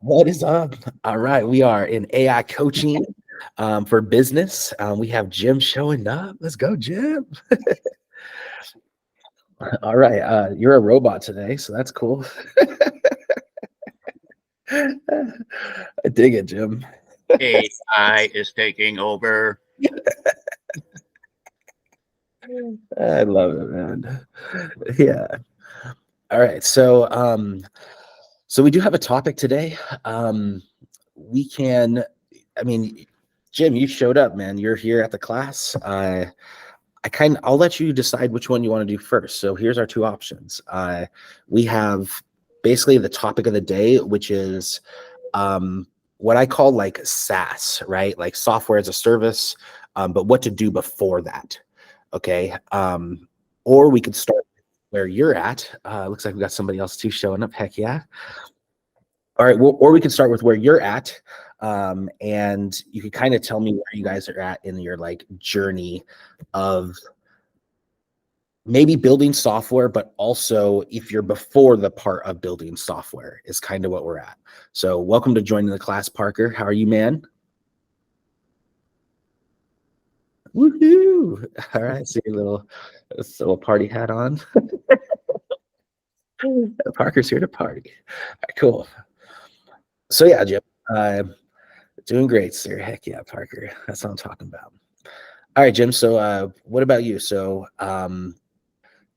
What is up? All right, we are in AI coaching for business. We have Jim showing up. Let's go, Jim. All right, you're a robot today, so that's cool. I dig it, Jim. AI is taking over. I love it, man. Yeah. All right, so we do have a topic today. We can, I mean, Jim, you showed up, man. You're here at the class. I'll let you decide which one you want to do first. So here's our two options. We have basically the topic of the day, which is what I call like SaaS, right? Like software as a service, but what to do before that. Okay. Or we could start where you're at. Looks like we got somebody else too showing up. Heck yeah. All right. Well, or we can start with where you're at. And you can kind of tell me where you guys are at in your like journey of maybe building software, but also if you're before the part of building software is kind of what we're at. So welcome to joining the class, Parker. How are you, man? Woohoo! All right, so your little party hat on. Parker's here to party. All right, cool. So yeah, Jim, doing great, sir. Heck yeah, Parker. That's what I'm talking about. All right, Jim. So what about you? So do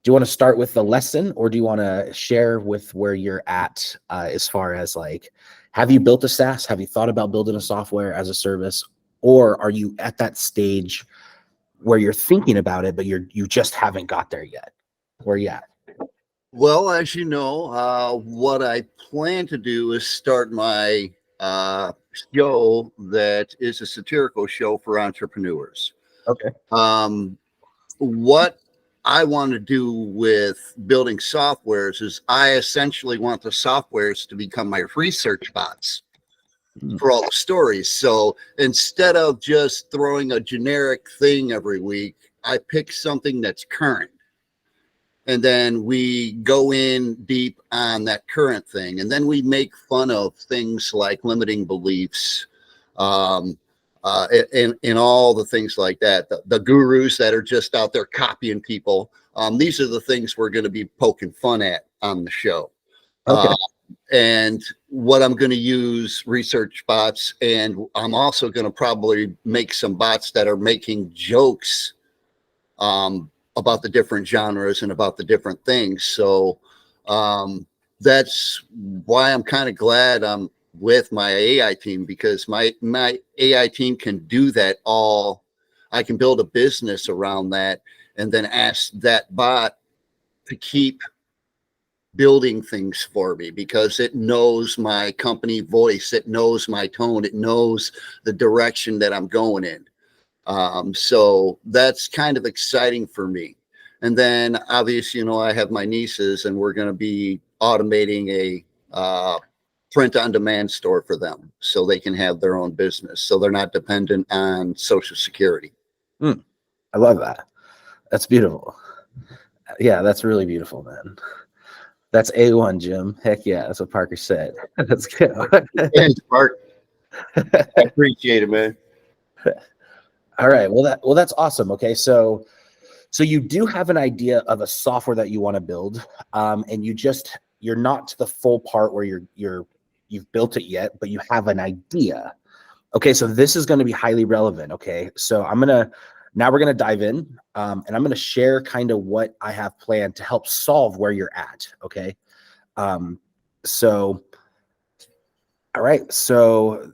you want to start with the lesson, or do you want to share with where you're at as far as like, have you built a SaaS? Have you thought about building a software as a service, or are you at that stage where you're thinking about it, but you just haven't got there yet? Where are you at? Well, as you know, what I plan to do is start my show that is a satirical show for entrepreneurs. Okay. What I want to do with building softwares is I essentially want the softwares to become my research bots for all the stories. So instead of just throwing a generic thing every week, I pick something that's current. And then we go in deep on that current thing. And then we make fun of things like limiting beliefs, and all the things like that. The gurus that are just out there copying people. These are the things we're going to be poking fun at on the show. Okay. And what I'm going to use research bots. And I'm also going to probably make some bots that are making jokes about the different genres and about the different things. So that's why I'm kind of glad I'm with my AI team, because my AI team can do that all. I can build a business around that and then ask that bot to keep building things for me, because it knows my company voice, it knows my tone, it knows the direction that I'm going in. So that's kind of exciting for me. And then obviously, I have my nieces, and we're going to be automating a print on demand store for them so they can have their own business. So they're not dependent on Social Security. I love that. That's beautiful. Yeah, that's really beautiful, man. That's A1, Jim. Heck yeah, that's what Parker said. That's good. Thanks, Mark. I appreciate it, man. All right. Well, that's awesome. Okay, so you do have an idea of a software that you want to build, and you're not to the full part where you've built it yet, but you have an idea. Okay, so this is going to be highly relevant. Okay, so now we're gonna dive in, and I'm gonna share kind of what I have planned to help solve where you're at. Okay, so all right, so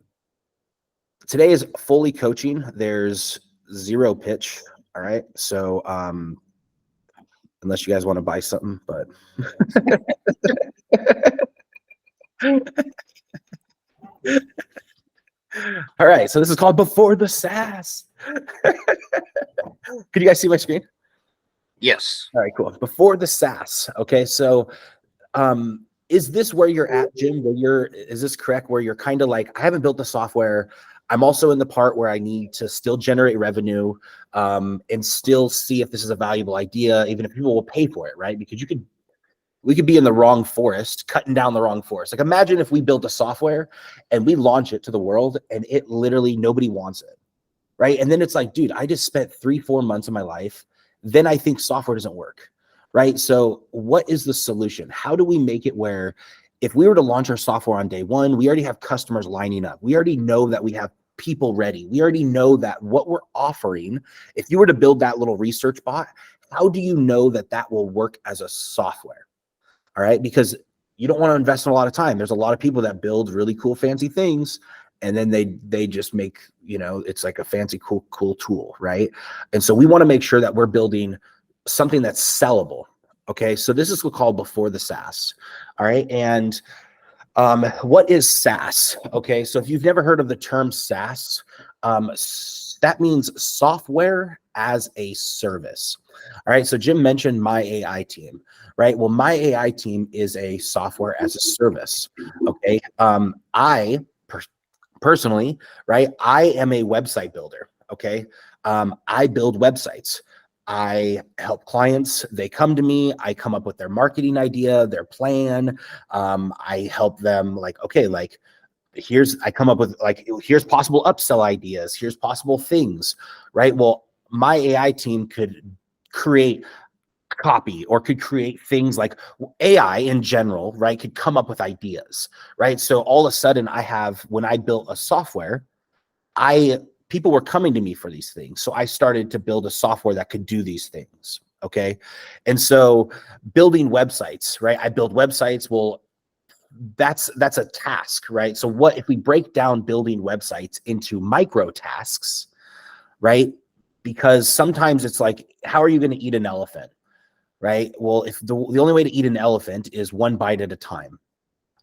today is fully coaching. There's zero pitch. All right, so unless you guys want to buy something, but all right, so this is called Before the SaaS. Could you guys see my screen? Yes. All right, cool. Before the SaaS. Okay, so is this where you're at, Jim? Is this correct? Where you're kind of like, I haven't built the software. I'm also in the part where I need to still generate revenue, and still see if this is a valuable idea, even if people will pay for it, right? Because We could be in the wrong forest, cutting down the wrong forest. Like imagine if we built a software and we launch it to the world and it literally nobody wants it, right? And then it's like, dude, I just spent 3-4 months of my life. Then I think software doesn't work, right? So what is the solution? How do we make it where if we were to launch our software on day one, we already have customers lining up. We already know that we have people ready. We already know that what we're offering, if you were to build that little research bot, how do you know that that will work as a software? All right. Because you don't want to invest in a lot of time. There's a lot of people that build really cool, fancy things. And then they just make, it's like a fancy, cool tool. Right. And so we want to make sure that we're building something that's sellable. Okay. So this is what's called before the SaaS. All right. And what is SaaS? Okay. So if you've never heard of the term SaaS, that means software as a service. All right. So Jim mentioned my AI team, right? Well, my AI team is a software as a service. Okay. Personally, right, I am a website builder. Okay. I build websites. I help clients. They come to me. I come up with their marketing idea, their plan. I help them I come up with here's possible upsell ideas. Here's possible things, right? Well, my AI team could create copy or could create things like AI in general, right? Could come up with ideas, right? So all of a sudden when I built a software, people were coming to me for these things. So I started to build a software that could do these things. Okay. And so building websites, right? I build websites. Well, that's a task, right? So what if we break down building websites into micro tasks, right? Because sometimes it's like, how are you going to eat an elephant, right? Well, if the only way to eat an elephant is one bite at a time.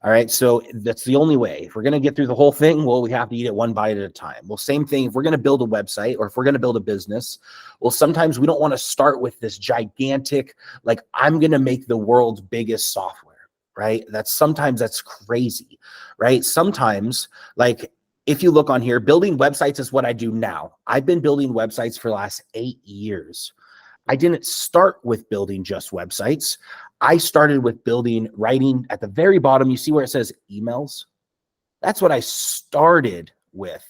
All right. So that's the only way. If we're going to get through the whole thing, well, we have to eat it one bite at a time. Well, same thing. If we're going to build a website or if we're going to build a business, well, sometimes we don't want to start with this gigantic, like I'm going to make the world's biggest software, right? Sometimes that's crazy, right? Sometimes like if you look on here, building websites is what I do now. I've been building websites for the last 8 years. I didn't start with building just websites. I started with writing at the very bottom. You see where it says emails? That's what I started with.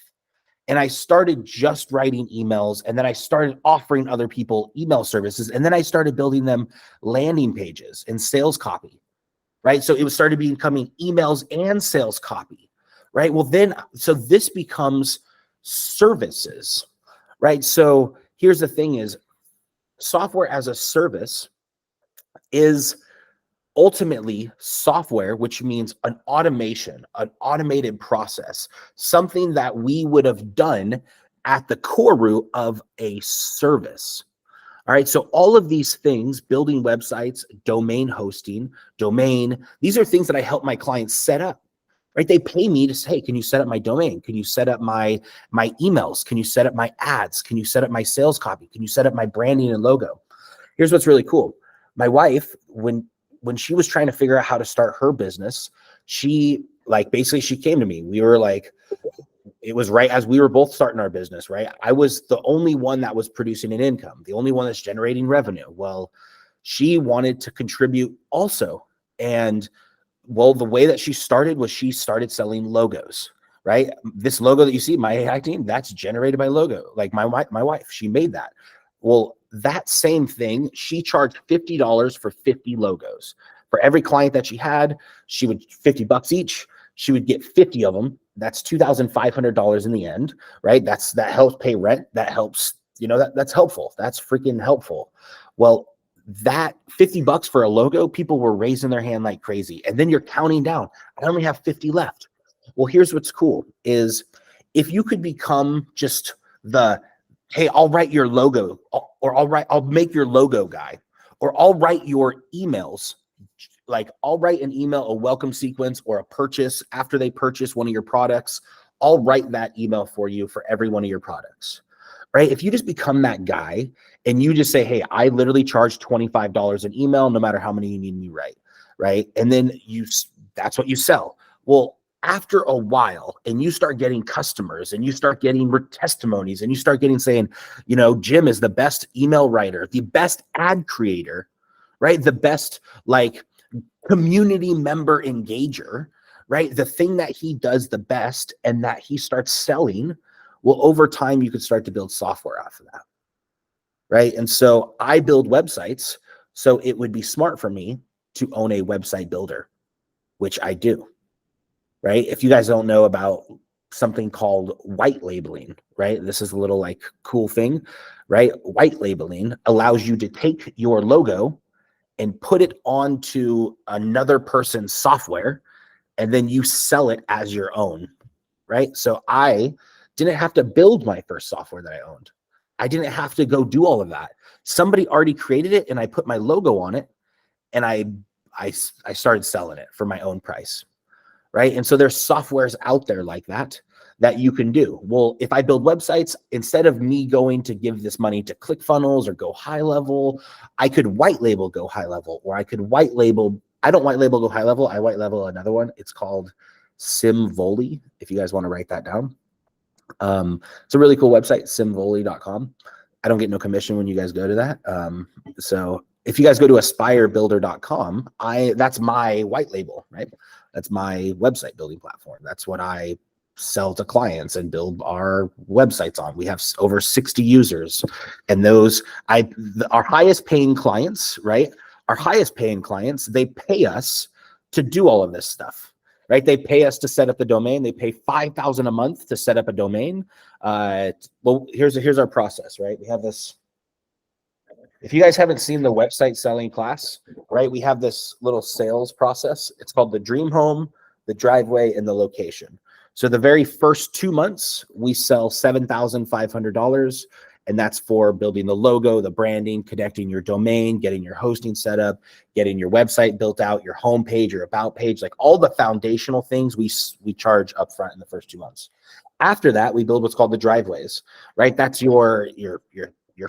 And I started just writing emails. And then I started offering other people email services. And then I started building them landing pages and sales copy, right? So it started becoming emails and sales copy, right? Well, so this becomes services, right? So here's the thing is, software as a service is ultimately software, which means an automated process, something that we would have done at the core root of a service. All right. So all of these things, building websites, domain hosting, these are things that I help my clients set up. Right? They pay me to say, hey, can you set up my domain? Can you set up my emails? Can you set up my ads? Can you set up my sales copy? Can you set up my branding and logo? Here's what's really cool. My wife, when she was trying to figure out how to start her business, she came to me. We were like, it was right as we were both starting our business, right? I was the only one that was producing an income, the only one that's generating revenue. Well, she wanted to contribute also. And well, the way that she started was she started selling logos, right? This logo that you see, my AI team, that's generated by logo. Like my wife, she made that. Well, that same thing, she charged $50 for 50 logos. For every client that she had, she would $50 each. She would get 50 of them. That's $2,500 in the end, right? That helps pay rent. That helps, that's helpful. That's freaking helpful. Well, that $50 for a logo, people were raising their hand like crazy. And then you're counting down. I only have 50 left. Well, here's what's cool is if you could become just hey, I'll write your logo, or I'll make your logo guy, or I'll write your emails. Like I'll write an email, a welcome sequence, or a purchase after they purchase one of your products. I'll write that email for you for every one of your products. Right? If you just become that guy and you just say, hey, I literally charge $25 an email, no matter how many you need me write, right? And then that's what you sell. Well, after a while, and you start getting customers and you start getting testimonies and you start getting saying, Jim is the best email writer, the best ad creator, right? The best community member engager, right? The thing that he does the best and that he starts selling, well, over time, you could start to build software off of that, right? And so I build websites. So it would be smart for me to own a website builder, which I do, right? If you guys don't know about something called white labeling, right? This is a little like cool thing, right? White labeling allows you to take your logo and put it onto another person's software, and then you sell it as your own, right? So I didn't have to build my first software that I owned. I didn't have to go do all of that. Somebody already created it, and I put my logo on it, and I started selling it for my own price, right? And so there's softwares out there like that you can do. Well, if I build websites, instead of me going to give this money to ClickFunnels or Go High Level, I could white label Go High Level, or I could white label. I don't white label Go High Level. I white label another one. It's called Simvoli, if you guys want to write that down. It's a really cool website, simvoli.com. I don't get no commission when you guys go to that. So if you guys go to aspirebuilder.com, that's my white label, right? That's my website building platform. That's what I sell to clients and build our websites on. We have over 60 users, and our highest paying clients, right? Our highest paying clients, they pay us to do all of this stuff, right? They pay us to set up the domain. They pay $5,000 a month to set up a domain. Well, here's our process, right? We have this. If you guys haven't seen the website selling class, right? We have this little sales process. It's called the dream home, the driveway, and the location. So the very first 2 months, we sell $7,500. And that's for building the logo, the branding, connecting your domain, getting your hosting set up, getting your website built out, your homepage, your about page, like all the foundational things we charge upfront in the first 2 months. After that, we build what's called the driveways, right? That's your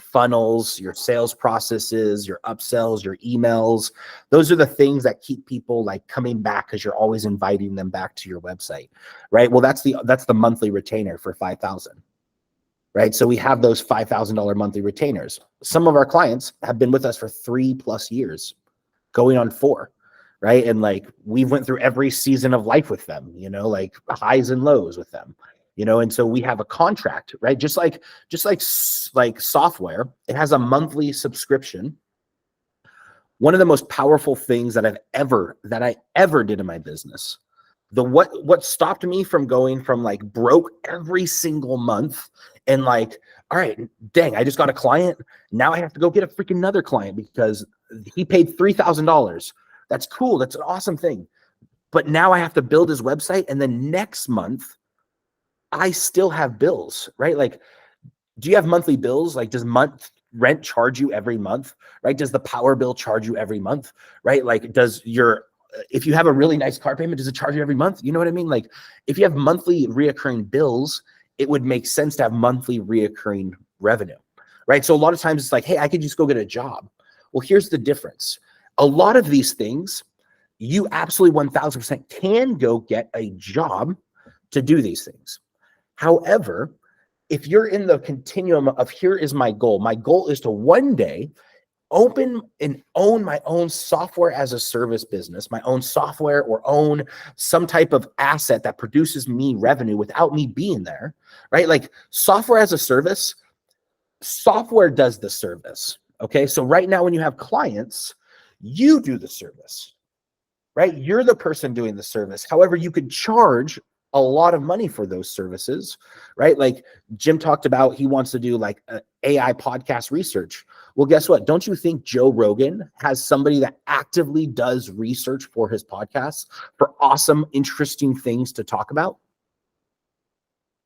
funnels, your sales processes, your upsells, your emails. Those are the things that keep people like coming back because you're always inviting them back to your website, right? Well, that's the monthly retainer for $5,000. Right. So we have those $5,000 monthly retainers. Some of our clients have been with us for 3+ years, going on 4. Right. And like we went through every season of life with them, like highs and lows with them, and so we have a contract, right? Just like software, it has a monthly subscription. One of the most powerful things that I ever did in my business, what stopped me from going from like broke every single month and like, all right, dang, I just got a client. Now I have to go get a freaking another client because he paid $3,000. That's cool. That's an awesome thing. But now I have to build his website. And then next month, I still have bills, right? Like, do you have monthly bills? Like, does month rent charge you every month, right? Does the power bill charge you every month, right? Like, if you have a really nice car payment, does it charge you every month? You know what I mean? Like, if you have monthly reoccurring bills, it would make sense to have monthly reoccurring revenue, right? So a lot of times it's like, hey, I could just go get a job. Well, here's the difference. A lot of these things, you absolutely 1000% can go get a job to do these things. However, if you're in the continuum of here is my goal is to one day open and own my own software as a service business, my own software, or own some type of asset that produces me revenue without me being there, right? Like software as a service, software does the service. Okay. So right now when you have clients, you do the service, right? You're the person doing the service. However, you could charge a lot of money for those services, right? Like Jim talked about, he wants to do like AI podcast research. Well, guess what? Don't you think Joe Rogan has somebody that actively does research for his podcasts for awesome, interesting things to talk about?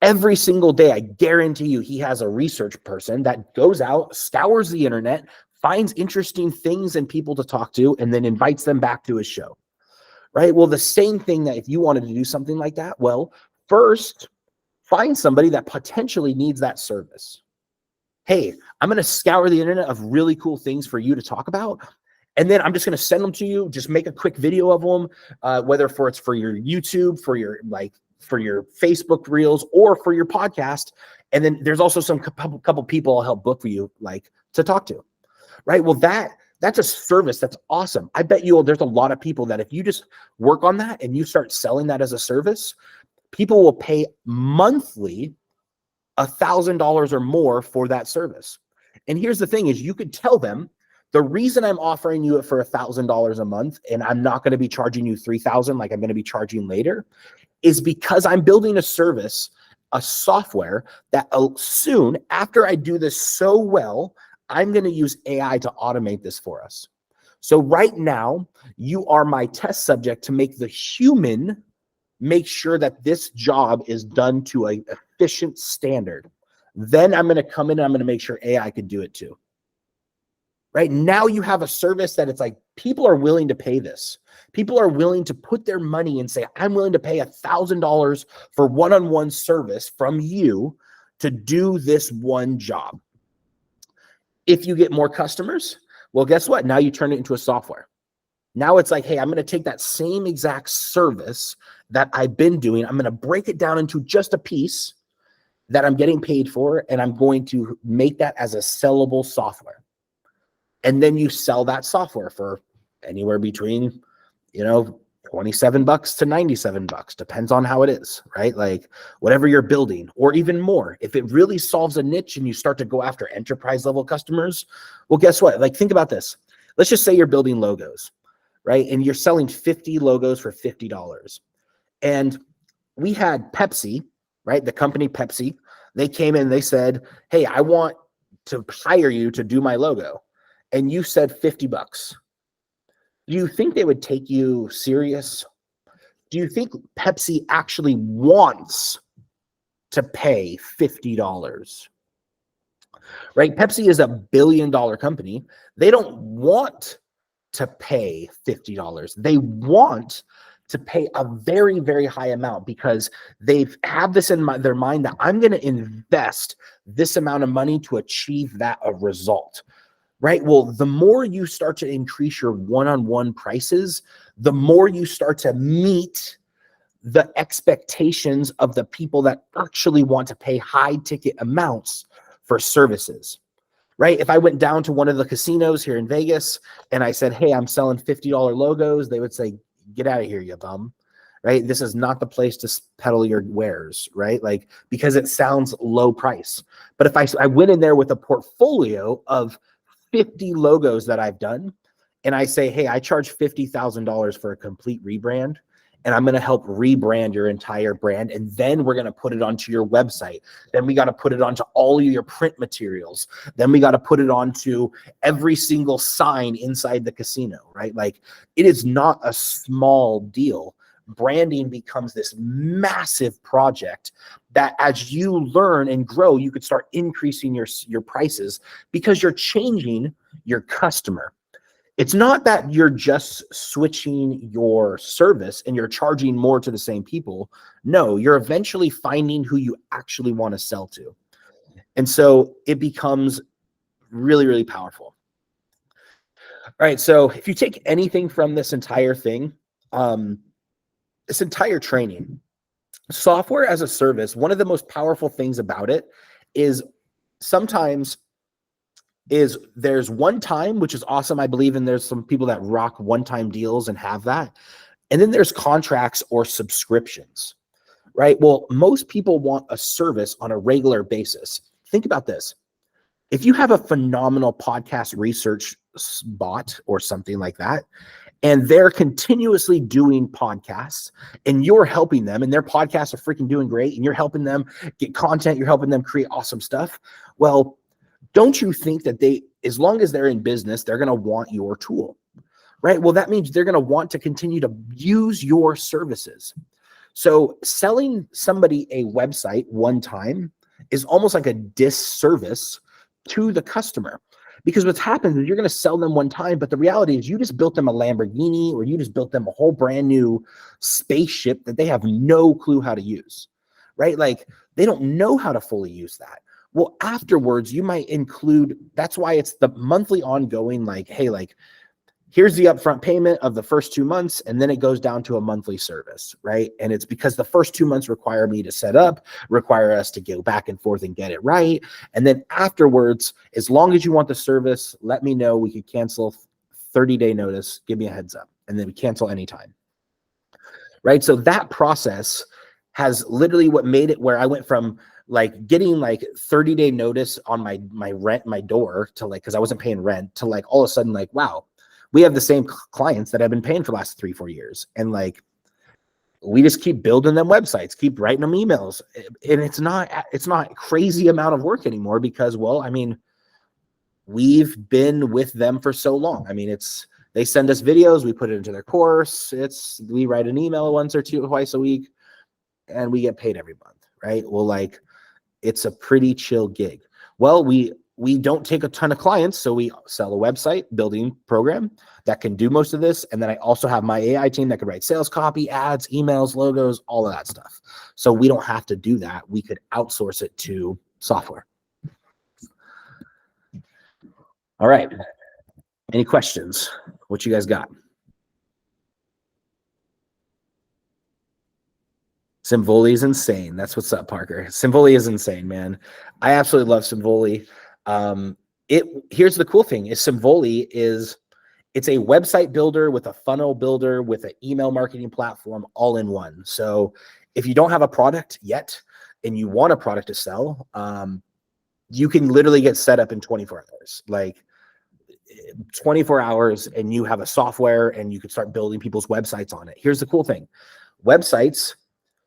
Every single day, I guarantee you, he has a research person that goes out, scours the internet, finds interesting things and people to talk to, and then invites them back to his show. Right? Well, the same thing that if you wanted to do something like that, well, first find somebody that potentially needs that service. Hey, I'm going to scour the internet of really cool things for you to talk about. And then I'm just going to send them to you. Just make a quick video of them, whether it's for your YouTube, for your Facebook reels, or for your podcast. And then there's also some couple people I'll help book for you, like to talk to. Right? Well, That's a service. That's awesome. I bet you there's a lot of people that if you just work on that and you start selling that as a service, people will pay monthly $1,000 or more for that service. And here's the thing is you could tell them the reason I'm offering you it for $1,000 a month and I'm not going to be charging you $3,000 like I'm going to be charging later is because I'm building a service, a software that soon after I do this so well, I'm going to use AI to automate this for us. So right now, you are my test subject to make the human make sure that this job is done to an efficient standard. Then I'm going to come in and I'm going to make sure AI could do it too. Right now you have a service that it's like people are willing to pay this. People are willing to put their money and say, I'm willing to pay $1,000 for one-on-one service from you to do this one job. If you get more customers, well, guess what? Now you turn it into a software. Now it's like, hey, I'm going to take that same exact service that I've been doing. I'm going to break it down into just a piece that I'm getting paid for, and I'm going to make that as a sellable software. And then you sell that software for anywhere between, 27 bucks to 97 bucks, depends on how it is, right? Like whatever you're building, or even more. If it really solves a niche and you start to go after enterprise level customers, well, guess what? Like think about this. Let's just say you're building logos, right? And you're selling 50 logos for $50. And we had Pepsi, right? The company Pepsi, they came in, they said, hey, I want to hire you to do my logo. And you said 50 bucks. Do you think they would take you serious? Do you think Pepsi actually wants to pay $50? Right? Pepsi is $1 billion company. They don't want to pay $50. They want to pay a very, very high amount because they have this in their mind that I'm going to invest this amount of money to achieve that result. Right? Well, the more you start to increase your one-on-one prices, the more you start to meet the expectations of the people that actually want to pay high ticket amounts for services. Right? If I went down to one of the casinos here in Vegas and I said, hey, I'm selling $50 logos, they would say, get out of here, you bum. Right? This is not the place to peddle your wares, right? Like, because it sounds low price. But if I went in there with a portfolio of 50 logos that I've done, and I say, hey, I charge $50,000 for a complete rebrand, and I'm going to help rebrand your entire brand, and then we're going to put it onto your website. Then we got to put it onto all of your print materials. Then we got to put it onto every single sign inside the casino, right? Like, it is not a small deal. Branding becomes this massive project that as you learn and grow, you could start increasing your prices because you're changing your customer. It's not that you're just switching your service and you're charging more to the same people. No, you're eventually finding who you actually want to sell to. And so it becomes really, really powerful. All right. So if you take anything from this entire thing, this entire training, software as a service, one of the most powerful things about it is there's one time, which is awesome. I believe in there's some people that rock one-time deals and have that. And then there's contracts or subscriptions, right? Well, most people want a service on a regular basis. Think about this. If you have a phenomenal podcast research bot or something like that, and they're continuously doing podcasts and you're helping them and their podcasts are freaking doing great and you're helping them get content, you're helping them create awesome stuff. Well, don't you think that as long as they're in business, they're going to want your tool, right? Well, that means they're going to want to continue to use your services. So selling somebody a website one time is almost like a disservice to the customer. Because what's happened is you're going to sell them one time, but the reality is you just built them a Lamborghini or you just built them a whole brand new spaceship that they have no clue how to use, right? Like they don't know how to fully use that. Well, afterwards, you might include, that's why it's the monthly ongoing, like, hey, like, here's the upfront payment of the first 2 months, and then it goes down to a monthly service, right? And it's because the first 2 months require me to set up, require us to go back and forth and get it right. And then afterwards, as long as you want the service, let me know. We could cancel 30-day notice, give me a heads up, and then we cancel anytime. Right? So that process has literally what made it where I went from like getting like 30-day notice on my rent, my door, to like, because I wasn't paying rent, to like all of a sudden like, wow, we have the same clients that I've been paying for the last 3-4 years. And like, we just keep building them websites, keep writing them emails. And it's not crazy amount of work anymore because, well, I mean, we've been with them for so long. I mean, they send us videos, we put it into their course. We write an email once or twice a week, and we get paid every month, right? Well, like, it's a pretty chill gig. Well, we don't take a ton of clients, so we sell a website building program that can do most of this. And then I also have my AI team that could write sales copy, ads, emails, logos, all of that stuff. So we don't have to do that. We could outsource it to software. All right. Any questions? What you guys got? Simvoli is insane. That's what's up, Parker. Simvoli is insane, man. I absolutely love Simvoli. Here's the cool thing: is Simvoli it's a website builder with a funnel builder with an email marketing platform all in one. So if you don't have a product yet and you want a product to sell, you can literally get set up in 24 hours. Like 24 hours, and you have a software and you can start building people's websites on it. Here's the cool thing: websites.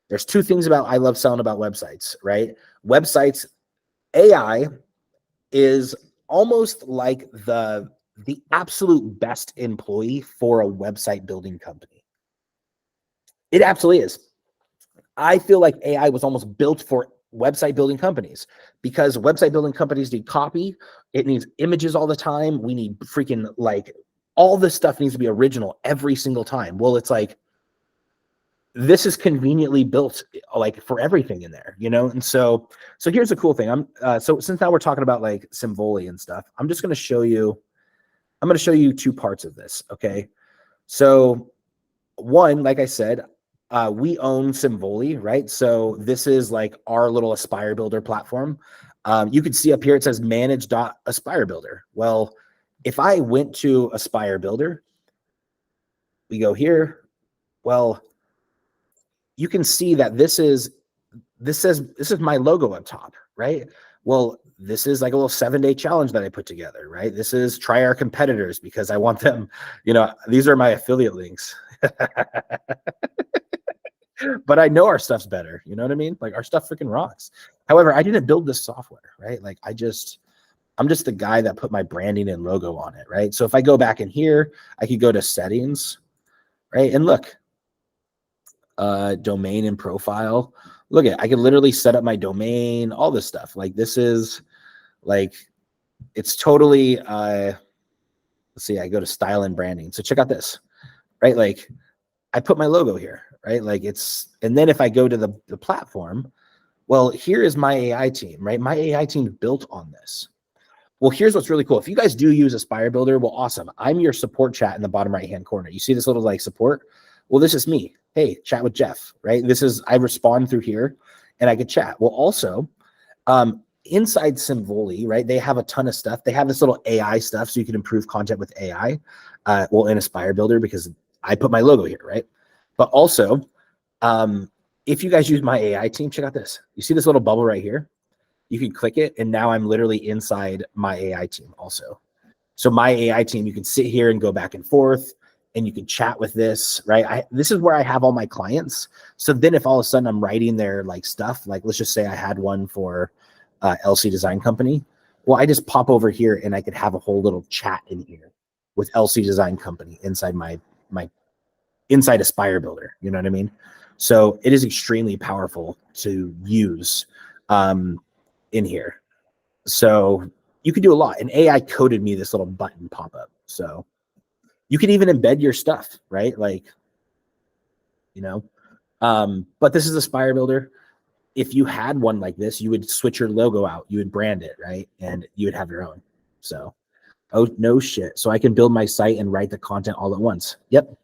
There's two things I love selling about websites, right? Websites, AI is almost like the absolute best employee for a website building company. It absolutely is. I feel like AI was almost built for website building companies, because website building companies need copy. It needs images all the time. We need freaking, like, all this stuff needs to be original every single time. Well, it's like, this is conveniently built like for everything in there, you know? And so here's the cool thing. So since now we're talking about like Simvoli and stuff, I'm going to show you two parts of this. Okay. So one, like I said, we own Simvoli, right? So this is like our little Aspire Builder platform. You can see up here, it says manage.aspire builder. Well, if I went to Aspire Builder, we go here. Well, you can see that this is my logo up top, right? Well, this is like a little 7-day challenge that I put together, right? This is try our competitors, because I want them, these are my affiliate links. But I know our stuff's better. You know what I mean? Like, our stuff freaking rocks. However, I didn't build this software, right? Like, I'm just the guy that put my branding and logo on it, right? So if I go back in here, I could go to settings, right? And look, domain and profile. Look at, I could literally set up my domain, all this stuff. Like, this is like, it's totally, let's see, I go to style and branding. So check out this, right? Like, I put my logo here, right? Like, and then if I go to the platform, well, here is my AI team, right? My AI team built on this. Well, here's what's really cool. If you guys do use Aspire Builder, well, awesome. I'm your support chat in the bottom right-hand corner. You see this little like support? Well, this is me. Hey, chat with Jeff, right? I respond through here and I can chat. Well, also, inside Simvoli, right, they have a ton of stuff. They have this little AI stuff, so you can improve content with AI. In Aspire Builder, because I put my logo here, right? But also, if you guys use my AI team, check out this. You see this little bubble right here? You can click it, and now I'm literally inside my AI team also. So my AI team, you can sit here and go back and forth, and you can chat with this, right? This is where I have all my clients. So then if all of a sudden I'm writing their like stuff, like let's just say I had one for LC Design Company. Well, I just pop over here and I could have a whole little chat in here with LC Design Company inside my inside Aspire Builder. You know what I mean? So it is extremely powerful to use in here. So you can do a lot. And AI coded me this little button pop up. So you can even embed your stuff, right? Like, but this is Aspire Builder. If you had one like this, you would switch your logo out, you would brand it, right? And you would have your own. So, oh, no shit. So I can build my site and write the content all at once. Yep.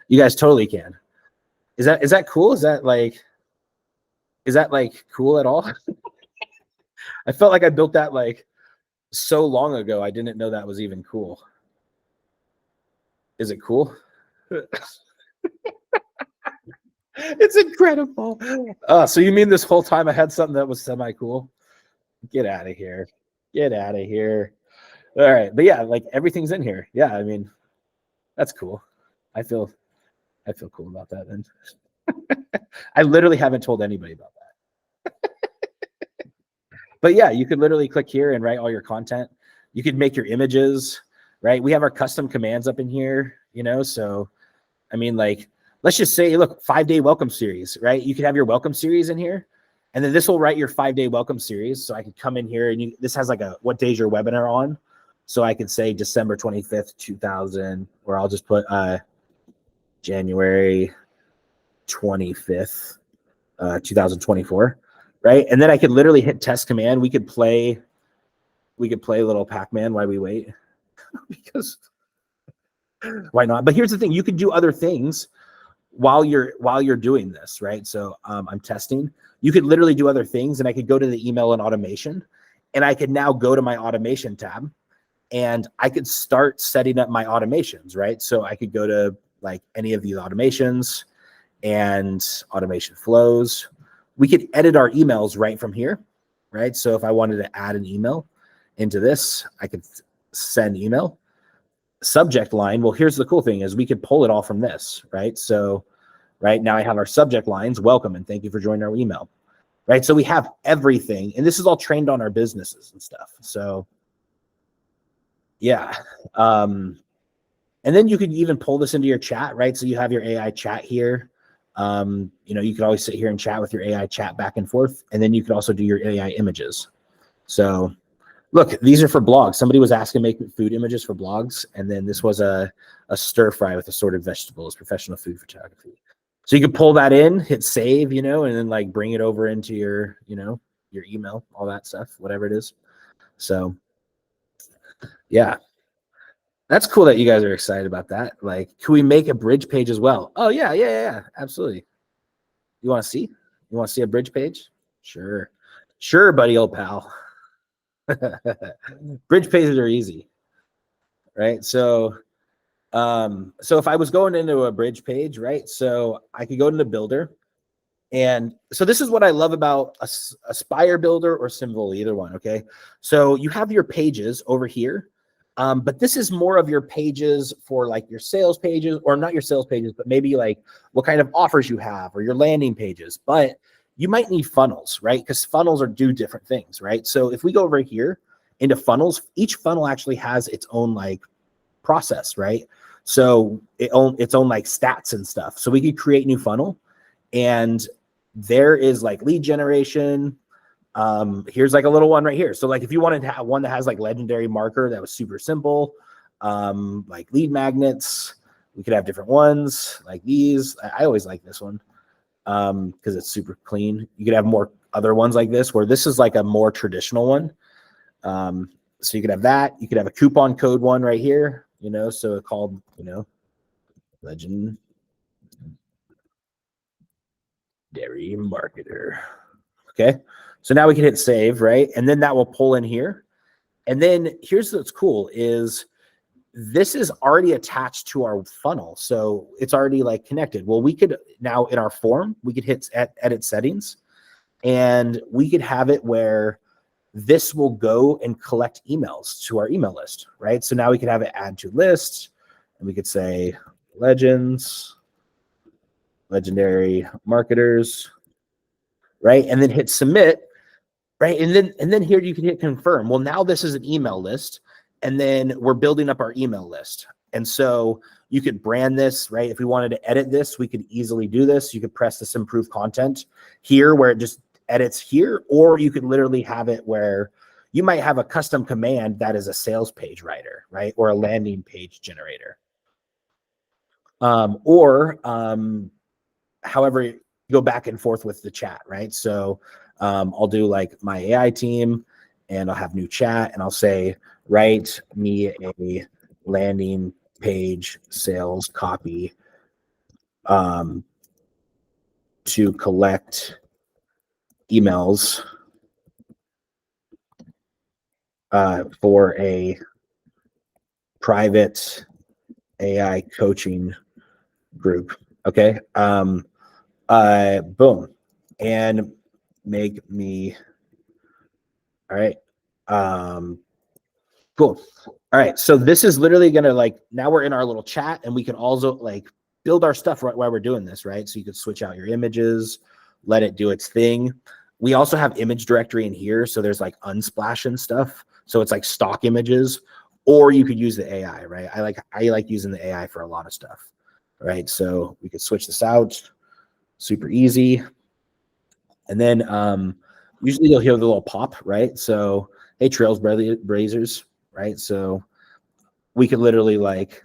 You guys totally can. Is that cool? Is that like cool at all? I felt like I built that like so long ago. I didn't know that was even cool. Is it cool? It's incredible. So you mean this whole time I had something that was semi-cool? Get out of here. Get out of here. All right. But yeah, like everything's in here. Yeah, I mean, that's cool. I feel cool about that then. I literally haven't told anybody about that. But yeah, you could literally click here and write all your content. You could make your images, right? We have our custom commands up in here, so I mean, like, let's just say, look, 5-day welcome series, right? You could have your welcome series in here, and then this will write your 5-day welcome series. So I could come in here and this has like a, what day's your webinar on? So I could say December 25th, 2000, or I'll just put January 25th, 2024, right? And then I could literally hit test command. We could play little Pac-Man while we wait because why not? But here's the thing, you could do other things while you're doing this, right? So I'm testing. You could literally do other things, and I could go to the email and automation, and I could now go to my automation tab, and I could start setting up my automations, right? So I could go to like any of these automations and automation flows. We could edit our emails right from here, right? So if I wanted to add an email into this, I could send email. Subject line, well, here's the cool thing is we could pull it all from this, right? So right now I have our subject lines, welcome and thank you for joining our email, right? So we have everything, and this is all trained on our businesses and stuff. So yeah. And then you could even pull this into your chat, right? So you have your AI chat here. You could always sit here and chat with your AI chat back and forth, and then you could also do your AI images. So look, these are for blogs. Somebody was asking make food images for blogs, and then this was a stir fry with assorted vegetables, professional food photography. So you can pull that in, hit save, and then like bring it over into your, your email, all that stuff, whatever it is. So yeah, that's cool that you guys are excited about that. Like, can we make a bridge page as well? Oh yeah, absolutely. You want to see? You want to see a bridge page? Sure, buddy, old pal. Bridge pages are easy, right? So if I was going into a bridge page, right? So I could go into Builder. And so this is what I love about Aspire Builder or Symvol, either one, okay? So you have your pages over here, but this is more of your pages for like your sales pages, or not your sales pages, but maybe like what kind of offers you have or your landing pages. But you might need funnels, right? Because funnels do different things, right? So if we go over here into funnels, each funnel actually has its own like process, right? So its own like stats and stuff. So we could create new funnel, and there is like lead generation. Here's like a little one right here. So like if you wanted to have one that has like legendary marker, that was super simple. Like lead magnets, we could have different ones like these. I always like this one because it's super clean. You could have more other ones like this, where this is like a more traditional one. So you could have that. You could have a coupon code one right here, so it called, Legendary Marketer. Okay. So now we can hit save, right? And then that will pull in here. And then here's what's cool is this is already attached to our funnel. So it's already like connected. Well, we could now in our form, we could hit edit settings, and we could have it where this will go and collect emails to our email list, right? So now we could have it add to list, and we could say legendary marketers, right? And then hit submit, right? And then here you can hit confirm. Well, now this is an email list, and then we're building up our email list. And so you could brand this, right? If we wanted to edit this, we could easily do this. You could press this improve content here where it just edits here, or you could literally have it where you might have a custom command that is a sales page writer, right? Or a landing page generator. However, you go back and forth with the chat, right? So I'll do like my AI team, and I'll have new chat, and I'll say, write me a landing page sales copy to collect emails for a private AI coaching group. Okay. Boom. And make me, all right. Cool. All right. So this is literally going to like, now we're in our little chat and we can also like build our stuff right while we're doing this, right? So you could switch out your images, let it do its thing. We also have image directory in here. So there's like unsplash and stuff. So it's like stock images, or you could use the AI, right? I like using the AI for a lot of stuff, right? So we could switch this out, super easy. And then usually you'll hear the little pop, right? So, hey, Trailblazers, right? So we could literally like,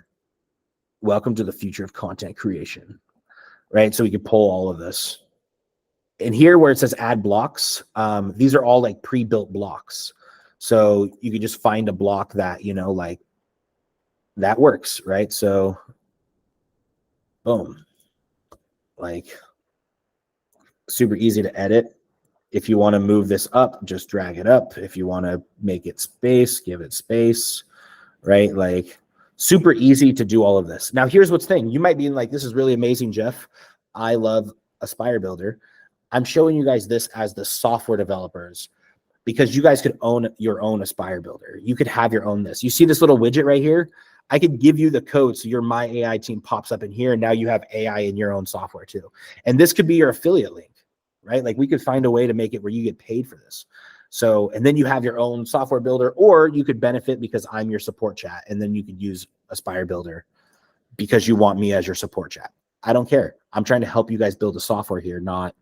welcome to the future of content creation, right? So we could pull all of this. And here where it says add blocks, these are all like pre-built blocks. So you could just find a block that, you know, like that works, right? So boom, like super easy to edit. If you want to move this up, just drag it up. If you want to make it space, give it space, right? Like super easy to do all of this. Now, here's what's thing. You might be like, this is really amazing, Jeff. I love Aspire Builder. I'm showing you guys this as the software developers because you guys could own your own Aspire Builder. You could have your own this. You see this little widget right here? I could give you the code so your My AI team pops up in here and now you have AI in your own software too. And this could be your affiliate link, right? Like we could find a way to make it where you get paid for this. So, and then you have your own software builder, or you could benefit because I'm your support chat. And then you could use Aspire Builder because you want me as your support chat. I don't care. I'm trying to help you guys build a software here, not,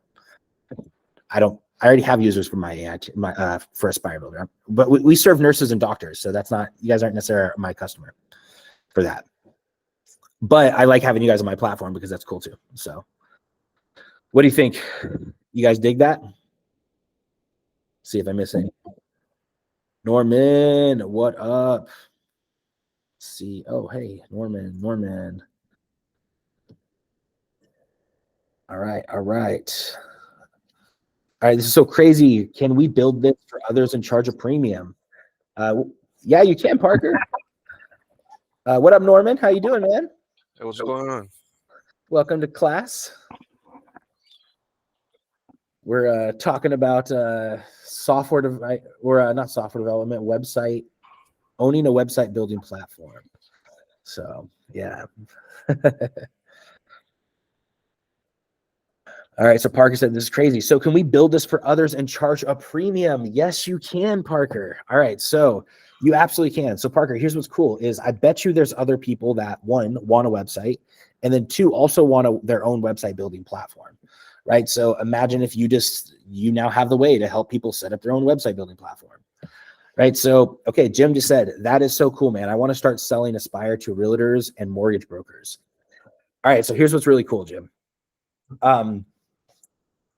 I already have users for my AI, for Aspire Builder, but we serve nurses and doctors. So that's not, you guys aren't necessarily my customer for that. But I like having you guys on my platform because that's cool too. So what do you think? You guys dig that? See if I miss any. Norman, what up? Let's see. Oh, hey, Norman. All right. All right, this is so crazy. Can we build this for others and charge a premium? Yeah, you can, Parker. What up, Norman? How you doing, man? Hey, what's going on? Welcome to class. We're talking about software not software development, website, owning a website building platform. So yeah. All right, so Parker said, this is crazy. So can we build this for others and charge a premium? Yes, you can, Parker. All right, so you absolutely can. So Parker, here's what's cool is I bet you there's other people that one, want a website, and then two, also want their own website building platform, right? So imagine if you now have the way to help people set up their own website building platform, right? So, okay, Jim just said, that is so cool, man. I want to start selling Aspire to realtors and mortgage brokers. All right, so here's what's really cool, Jim.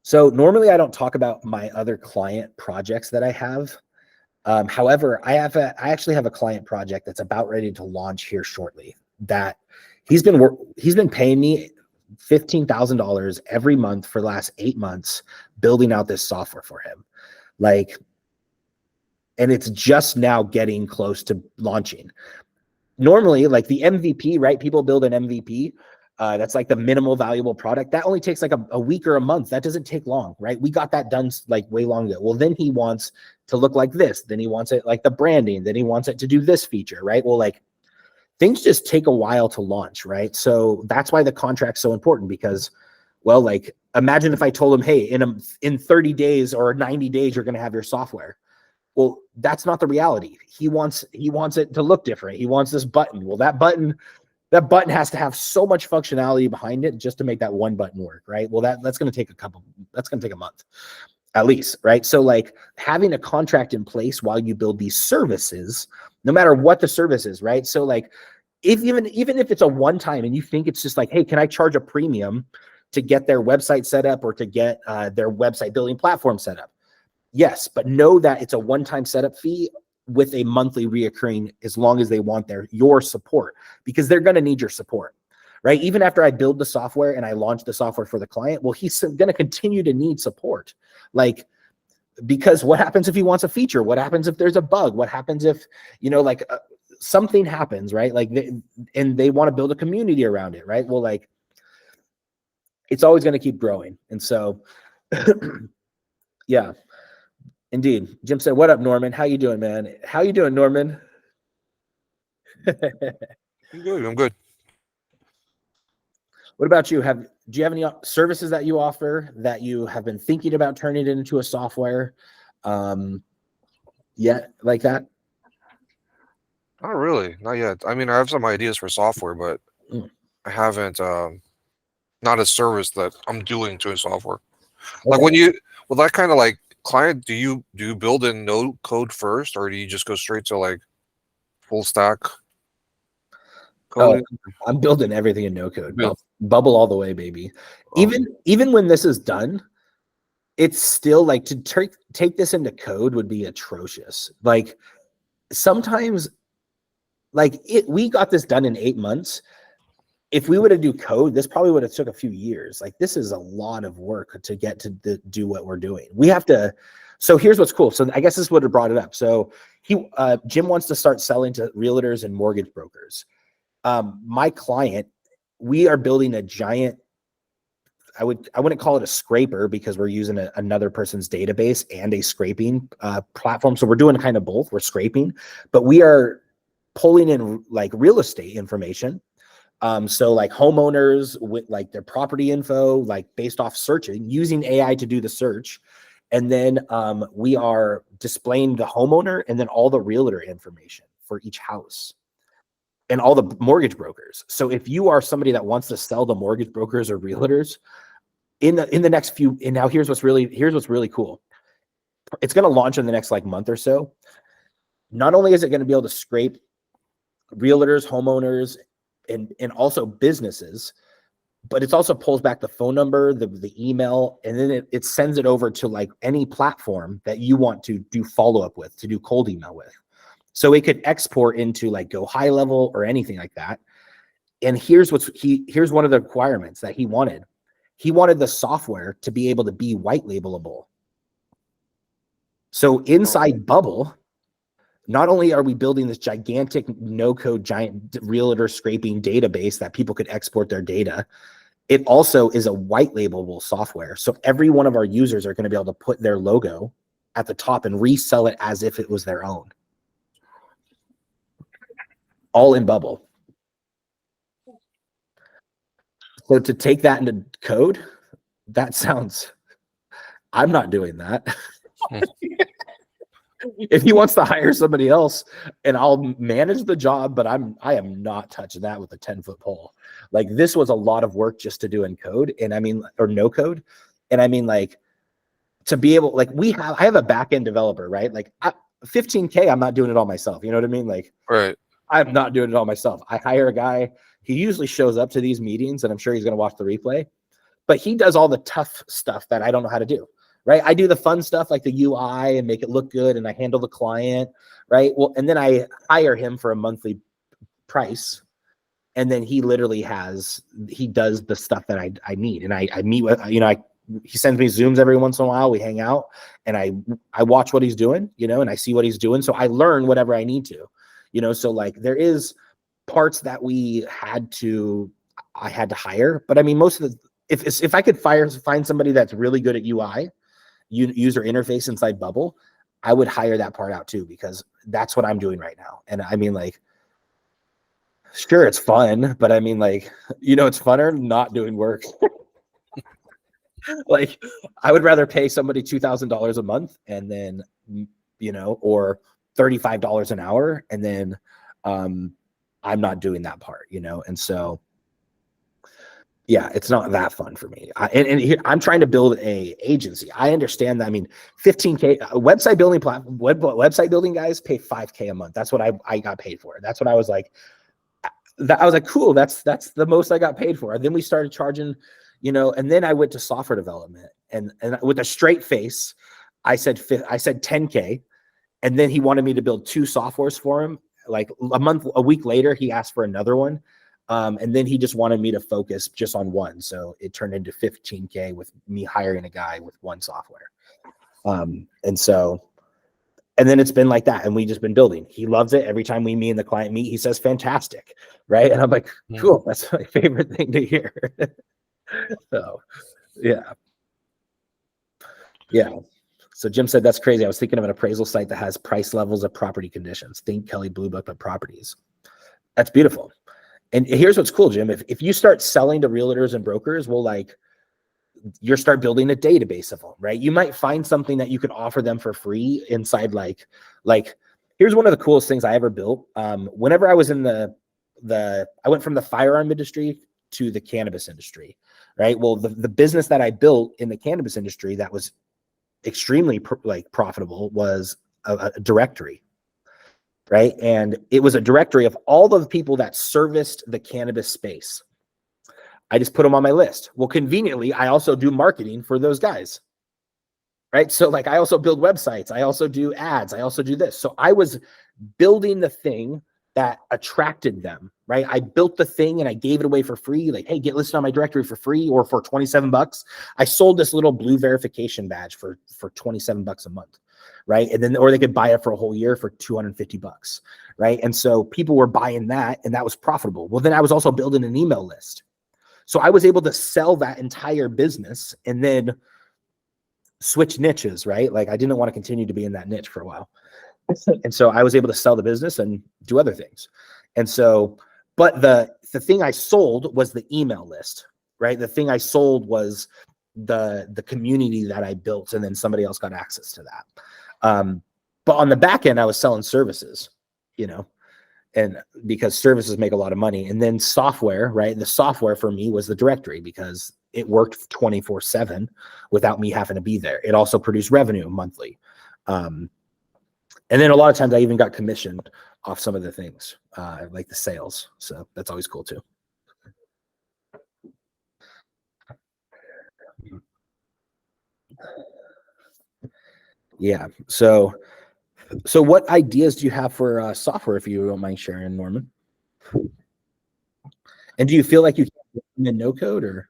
So normally I don't talk about my other client projects that I have. However, I actually have a client project that's about ready to launch here shortly that he's been paying me $15,000 every month for the last 8 months building out this software for him. Like, and it's just now getting close to launching. Normally, like the MVP, right? People build an MVP. That's like the minimal valuable product. That only takes like a week or a month. That doesn't take long, right? We got that done like way long ago. Well, then he wants to look like this. Then he wants it like the branding. Then he wants it to do this feature, right? Well, like things just take a while to launch, right? So that's why the contract's so important because, well, like imagine if I told him, hey, in 30 days or 90 days, you're going to have your software. Well, that's not the reality. He wants it to look different. He wants this button. Well, that button has to have so much functionality behind it just to make that one button work, right? Well, that's going to take a month at least, right? So like having a contract in place while you build these services, no matter what the service is, right? So like even if it's a one-time and you think it's just like, hey, can I charge a premium to get their website set up or to get their website building platform set up? Yes, but know that it's a one-time setup fee with a monthly reoccurring as long as they want your support, because they're going to need your support, right? Even after I build the software and I launch the software for the client, well, he's going to continue to need support. Like, because what happens if he wants a feature? What happens if there's a bug? What happens if, something happens, right? Like and they want to build a community around it, right? Well, like it's always going to keep growing. And so yeah, indeed. Jim said, "What up, Norman? How you doing, man? How you doing, Norman?" I'm good. I'm good. What about you? Do you have any services that you offer that you have been thinking about turning it into a software yet, like that? Not really. Not yet. I mean, I have some ideas for software, but I haven't. Not a service that I'm doing to a software. Like Okay. when you with that kind of like client, do you build in no code first, or do you just go straight to like full stack Oh, coding? I'm building everything in no code. Build. Bubble all the way, baby. Awesome. Even when this is done, it's still like to take this into code would be atrocious. Like sometimes, like we got this done in 8 months. If we would have do code, this probably would have took a few years. Like this is a lot of work to get to do what we're doing. We have to. So here's what's cool. So I guess this would have brought it up. So Jim wants to start selling to realtors and mortgage brokers. My client, we are building a giant, I wouldn't call it a scraper because we're using another person's database and a scraping platform. So we're doing kind of both. We're scraping, but we are pulling in like real estate information. So like homeowners with like their property info, like based off searching, using AI to do the search. And then we are displaying the homeowner and then all the realtor information for each house and all the mortgage brokers. So if you are somebody that wants to sell to mortgage brokers or realtors in the next few, and now here's what's really cool. It's going to launch in the next like month or so. Not only is it going to be able to scrape realtors, homeowners, and also businesses, but it also pulls back the phone number, the email, and then it sends it over to like any platform that you want to do follow-up with, to do cold email with. So it could export into like Go High Level or anything like that. And here's one of the requirements that he wanted. He wanted the software to be able to be white labelable. So inside Bubble, not only are we building this gigantic no-code giant realtor scraping database that people could export their data, it also is a white labelable software. So every one of our users are going to be able to put their logo at the top and resell it as if it was their own. All in Bubble. So to take that into code, I'm not doing that. If he wants to hire somebody else and I'll manage the job, but I am not touching that with a 10-foot pole. Like this was a lot of work just to do in code. And I mean, or no code. And I mean, like to be able, like I have a back-end developer, right? Like 15K, I'm not doing it all myself. You know what I mean? Like, Right. I'm not doing it all myself. I hire a guy. He usually shows up to these meetings and I'm sure he's going to watch the replay, but he does all the tough stuff that I don't know how to do. Right. I do the fun stuff like the UI and make it look good. And I handle the client. Right. Well, and then I hire him for a monthly price. And then he literally he does the stuff that I need. And I meet with, he sends me Zooms every once in a while. We hang out and I watch what he's doing, and I see what he's doing. So I learn whatever I need to, so like there is parts that I had to hire, but I mean, most of the, if I could find somebody that's really good at UI, user interface inside Bubble, I would hire that part out too, because that's what I'm doing right now. And I mean, like, sure, it's fun, but I mean, like, it's funner not doing work. Like, I would rather pay somebody $2,000 a month and then, or $35 an hour. And then I'm not doing that part, and so yeah, it's not that fun for me. I'm trying to build a agency. I understand that. I mean, 15K website building guys pay 5K a month. That's what I got paid for. That's what I was like. I was like, cool. That's the most I got paid for. And then we started charging, and then I went to software development and with a straight face, I said 10K. And then he wanted me to build 2 softwares for him. Like a week later, he asked for another one. And then he just wanted me to focus just on one. So it turned into 15K with me hiring a guy with one software. And so And then it's been like that. And we just been building. He loves it. Every time me and the client meet, he says, fantastic. Right. And I'm like, cool. That's my favorite thing to hear. So, yeah. Yeah. So Jim said, that's crazy. I was thinking of an appraisal site that has price levels of property conditions. Think Kelly Blue Book of properties. That's beautiful. And here's what's cool, Jim. If you start selling to realtors and brokers, well, like, you start building a database of them, right? You might find something that you could offer them for free inside, like here's one of the coolest things I ever built. Whenever I was in I went from the firearm industry to the cannabis industry, right? Well, the business that I built in the cannabis industry that was extremely profitable was a directory, right? And it was a directory of all of the people that serviced the cannabis space. I just put them on my list. Well, conveniently, I also do marketing for those guys, right? So like, I also build websites. I also do ads. I also do this. So I was building the thing that attracted them, right? I built the thing and I gave it away for free. Like, hey, get listed on my directory for free or for 27 bucks. I sold this little blue verification badge for 27 bucks a month, right? And then, or they could buy it for a whole year for 250 bucks, right? And so people were buying that and that was profitable. Well, then I was also building an email list. So I was able to sell that entire business and then switch niches, right? Like I didn't want to continue to be in that niche for a while. And so I was able to sell the business and do other things. And so, but the thing I sold was the email list, right? The thing I sold was the community that I built, and then somebody else got access to that. But on the back end, I was selling services, and because services make a lot of money. And then software, right? The software for me was the directory because it worked 24/7 without me having to be there. It also produced revenue monthly. And then a lot of times I even got commissioned off some of the things, like the sales. So that's always cool too. Yeah. So what ideas do you have for software, if you don't mind sharing, Norman? And do you feel like you can in no code or?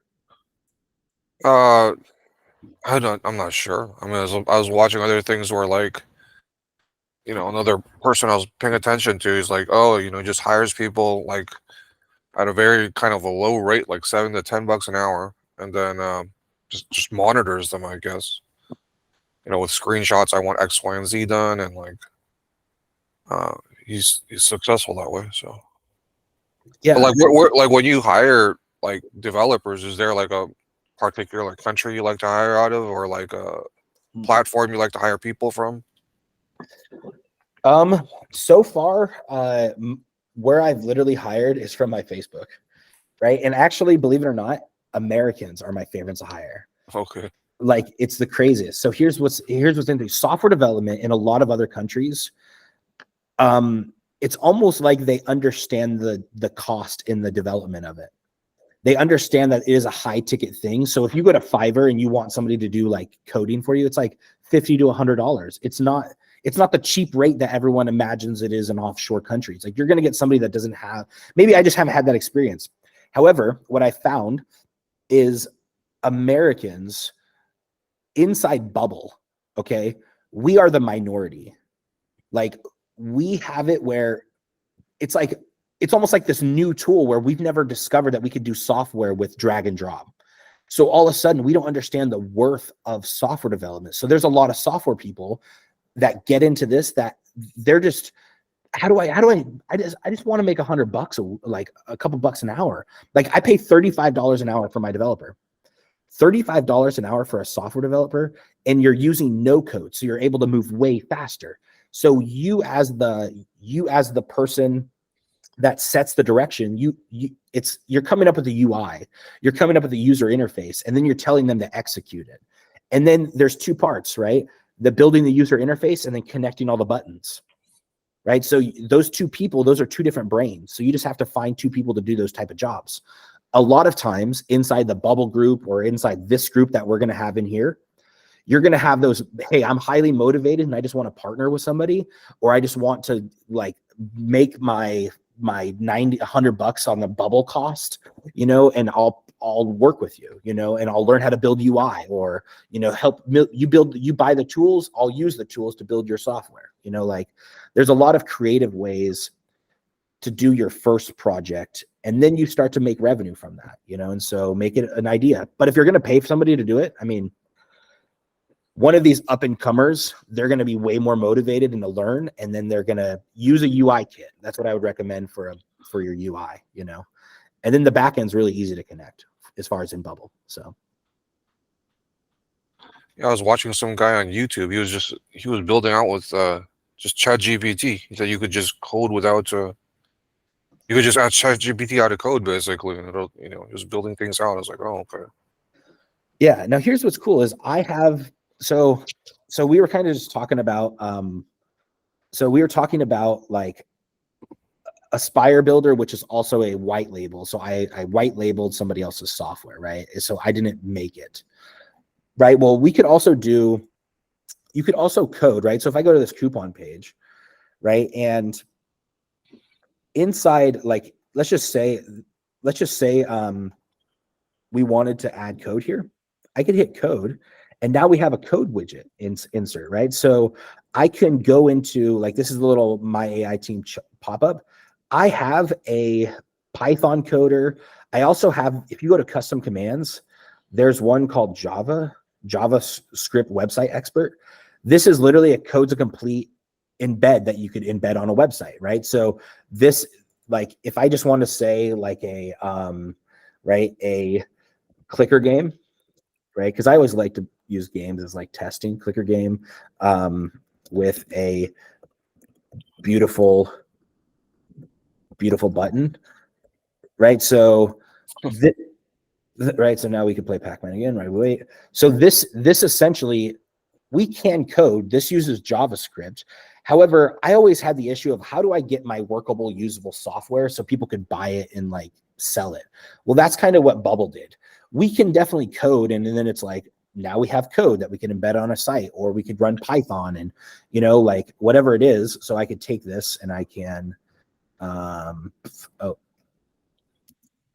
I'm not sure. I mean, I was watching other things where like, another person I was paying attention to is like, oh, just hires people like at a very kind of a low rate, like 7 to 10 bucks an hour, and then just monitors them, I guess. With screenshots, I want X, Y, and Z done, and like, he's successful that way. So yeah, but like when you hire like developers, is there like a particular like country you like to hire out of, or like a platform you like to hire people from? So far, where I've literally hired is from my Facebook, right? And actually, believe it or not, Americans are my favorites to hire. Okay. Like it's the craziest. So here's what's interesting. Software development in a lot of other countries, it's almost like they understand the cost in the development of it. They understand that it is a high ticket thing. So if you go to Fiverr and you want somebody to do like coding for you, it's like $50 to $100. It's not the cheap rate that everyone imagines it is in offshore countries. Like you're going to get somebody that doesn't have, maybe I just haven't had that experience. However, what I found is Americans inside bubble, okay, we are the minority. Like we have it where it's almost like this new tool where we've never discovered that we could do software with drag and drop. So all of a sudden we don't understand the worth of software development. So there's a lot of software people that get into this that they're just, I just want to make $100 like a couple bucks an hour. Like I pay $35 an hour for my developer. $35 an hour for a software developer, and you're using no code, so you're able to move way faster. So you as the person that sets the direction, you're coming up with the UI, you're coming up with the user interface, and then you're telling them to execute it. And then there's two parts, right? The building the user interface and then connecting all the buttons, right? So those two people, those are two different brains. So you just have to find two people to do those type of jobs. A lot of times inside the bubble group or inside this group that we're going to have in here, you're going to have those, hey, I'm highly motivated and I just want to partner with somebody, or I just want to like make my 90, $100 on the bubble cost, and I'll work with you, and I'll learn how to build UI, or, help you buy the tools. I'll use the tools to build your software. like there's a lot of creative ways to do your first project, and then you start to make revenue from that, and so make it an idea. But if you're going to pay for somebody to do it, I mean, one of these up and comers, they're going to be way more motivated and to learn, and then they're going to use a UI kit. That's what I would recommend for your UI, and then the back end's really easy to connect as far as in Bubble. So Yeah, I was watching some guy on YouTube. He was building out with just ChatGPT. He said you could just code without you could just ask ChatGPT how to code basically, and it'll, he was building things out. I was like, oh, okay. yeah. Now here's what's cool is I have so we were kind of just talking about like Aspire Builder, which is also a white label. So I white labeled somebody else's software, right? So I didn't make it, right? Well, you could also code, right? So if I go to this coupon page, right, and inside, like, let's just say we wanted to add code here. I could hit code, and now we have a code widget insert, right? So I can go into, like, this is a little My AI Team pop-up. I have a Python coder. I also have, if you go to custom commands, there's one called JavaScript website expert. This is literally a code to complete embed that you could embed on a website, right? So this, like, if I just want to say like a clicker game, right? Because I always like to use games as like testing. Clicker game with a beautiful button, right? So right, so now we can play Pac-Man again, right? Wait, so this essentially, we can code. This uses JavaScript. However, I always had the issue of how do I get my workable, usable software so people could buy it and like sell it? Well, that's kind of what Bubble did. We can definitely code, and then it's like, now we have code that we can embed on a site, or we could run Python and, like whatever it is. So I could take this and I can,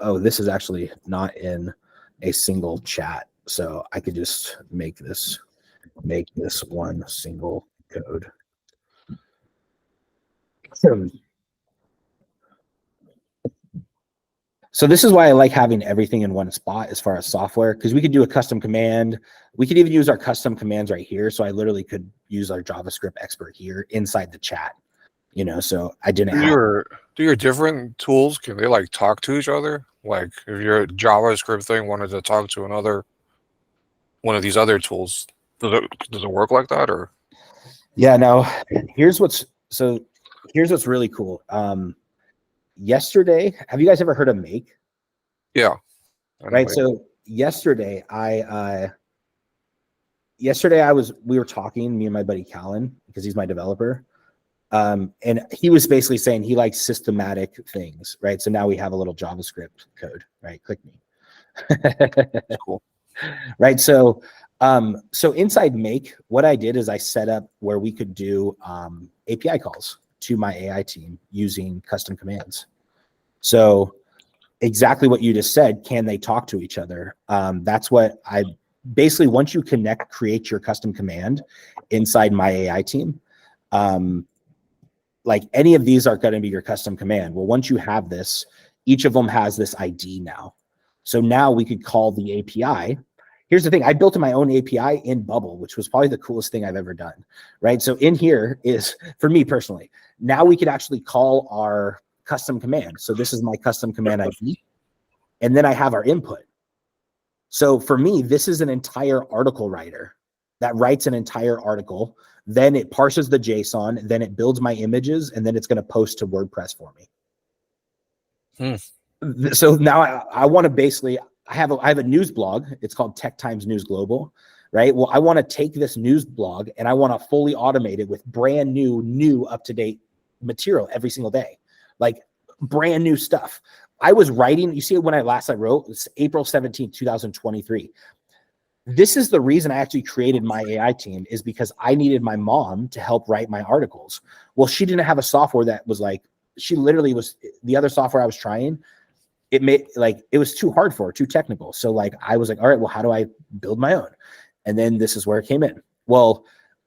this is actually not in a single chat. So I could just make this one single code. So this is why I like having everything in one spot as far as software, because we could do a custom command. We could even use our custom commands right here. So I literally could use our JavaScript expert here inside the chat, so I didn't do your different tools, can they like talk to each other? Like if your JavaScript thing wanted to talk to one of these other tools, does it work like that, or? Yeah, now here's what's really cool. Yesterday, have you guys ever heard of Make? Yeah. Right. So yesterday we were talking, me and my buddy Callan, because he's my developer. And he was basically saying he likes systematic things, right? So now we have a little JavaScript code, right? Click me. Cool. Right. So inside Make, what I did is I set up where we could do API calls to my AI team using custom commands. So exactly what you just said, can they talk to each other? That's what I basically, once you create your custom command inside my AI team, like any of these are going to be your custom command. Well, once you have this, each of them has this ID now. So now we could call the API. Here's the thing. I built my own API in Bubble, which was probably the coolest thing I've ever done, right? So in here is, for me personally, now we could actually call our custom command. So this is my custom command ID. And then I have our input. So for me, this is an entire article writer that writes an entire article. Then it parses the JSON, then it builds my images, and then it's going to post to WordPress for me. So now I want to basically, I have a news blog. It's called Tech Times News Global, right? Well, I want to take this news blog and I want to fully automate it with brand new up-to-date material every single day, like brand new stuff. I was writing, you see when I wrote, it's April 17th, 2023. This is the reason I actually created my AI team, is because I needed my mom to help write my articles. Well, she didn't have a software that was like, she literally was, the other software I was trying, it was too hard for her, too technical. So like, I was like, all right, well, how do I build my own? And then this is where it came in. Well,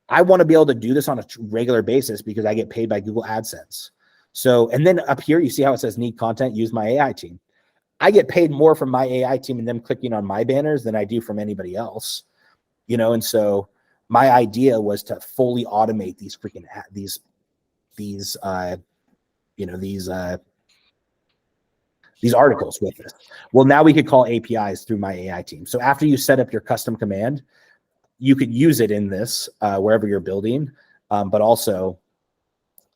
I want to be able to do this on a regular basis because I get paid by Google AdSense. So, and then up here, you see how it says need content, use my AI team. I get paid more from my AI team and them clicking on my banners than I do from anybody else, you know? And so my idea was to fully automate these freaking, these articles with it. Well, now we could call APIs through my AI team. So after you set up your custom command, you could use it in this wherever you're building, but also,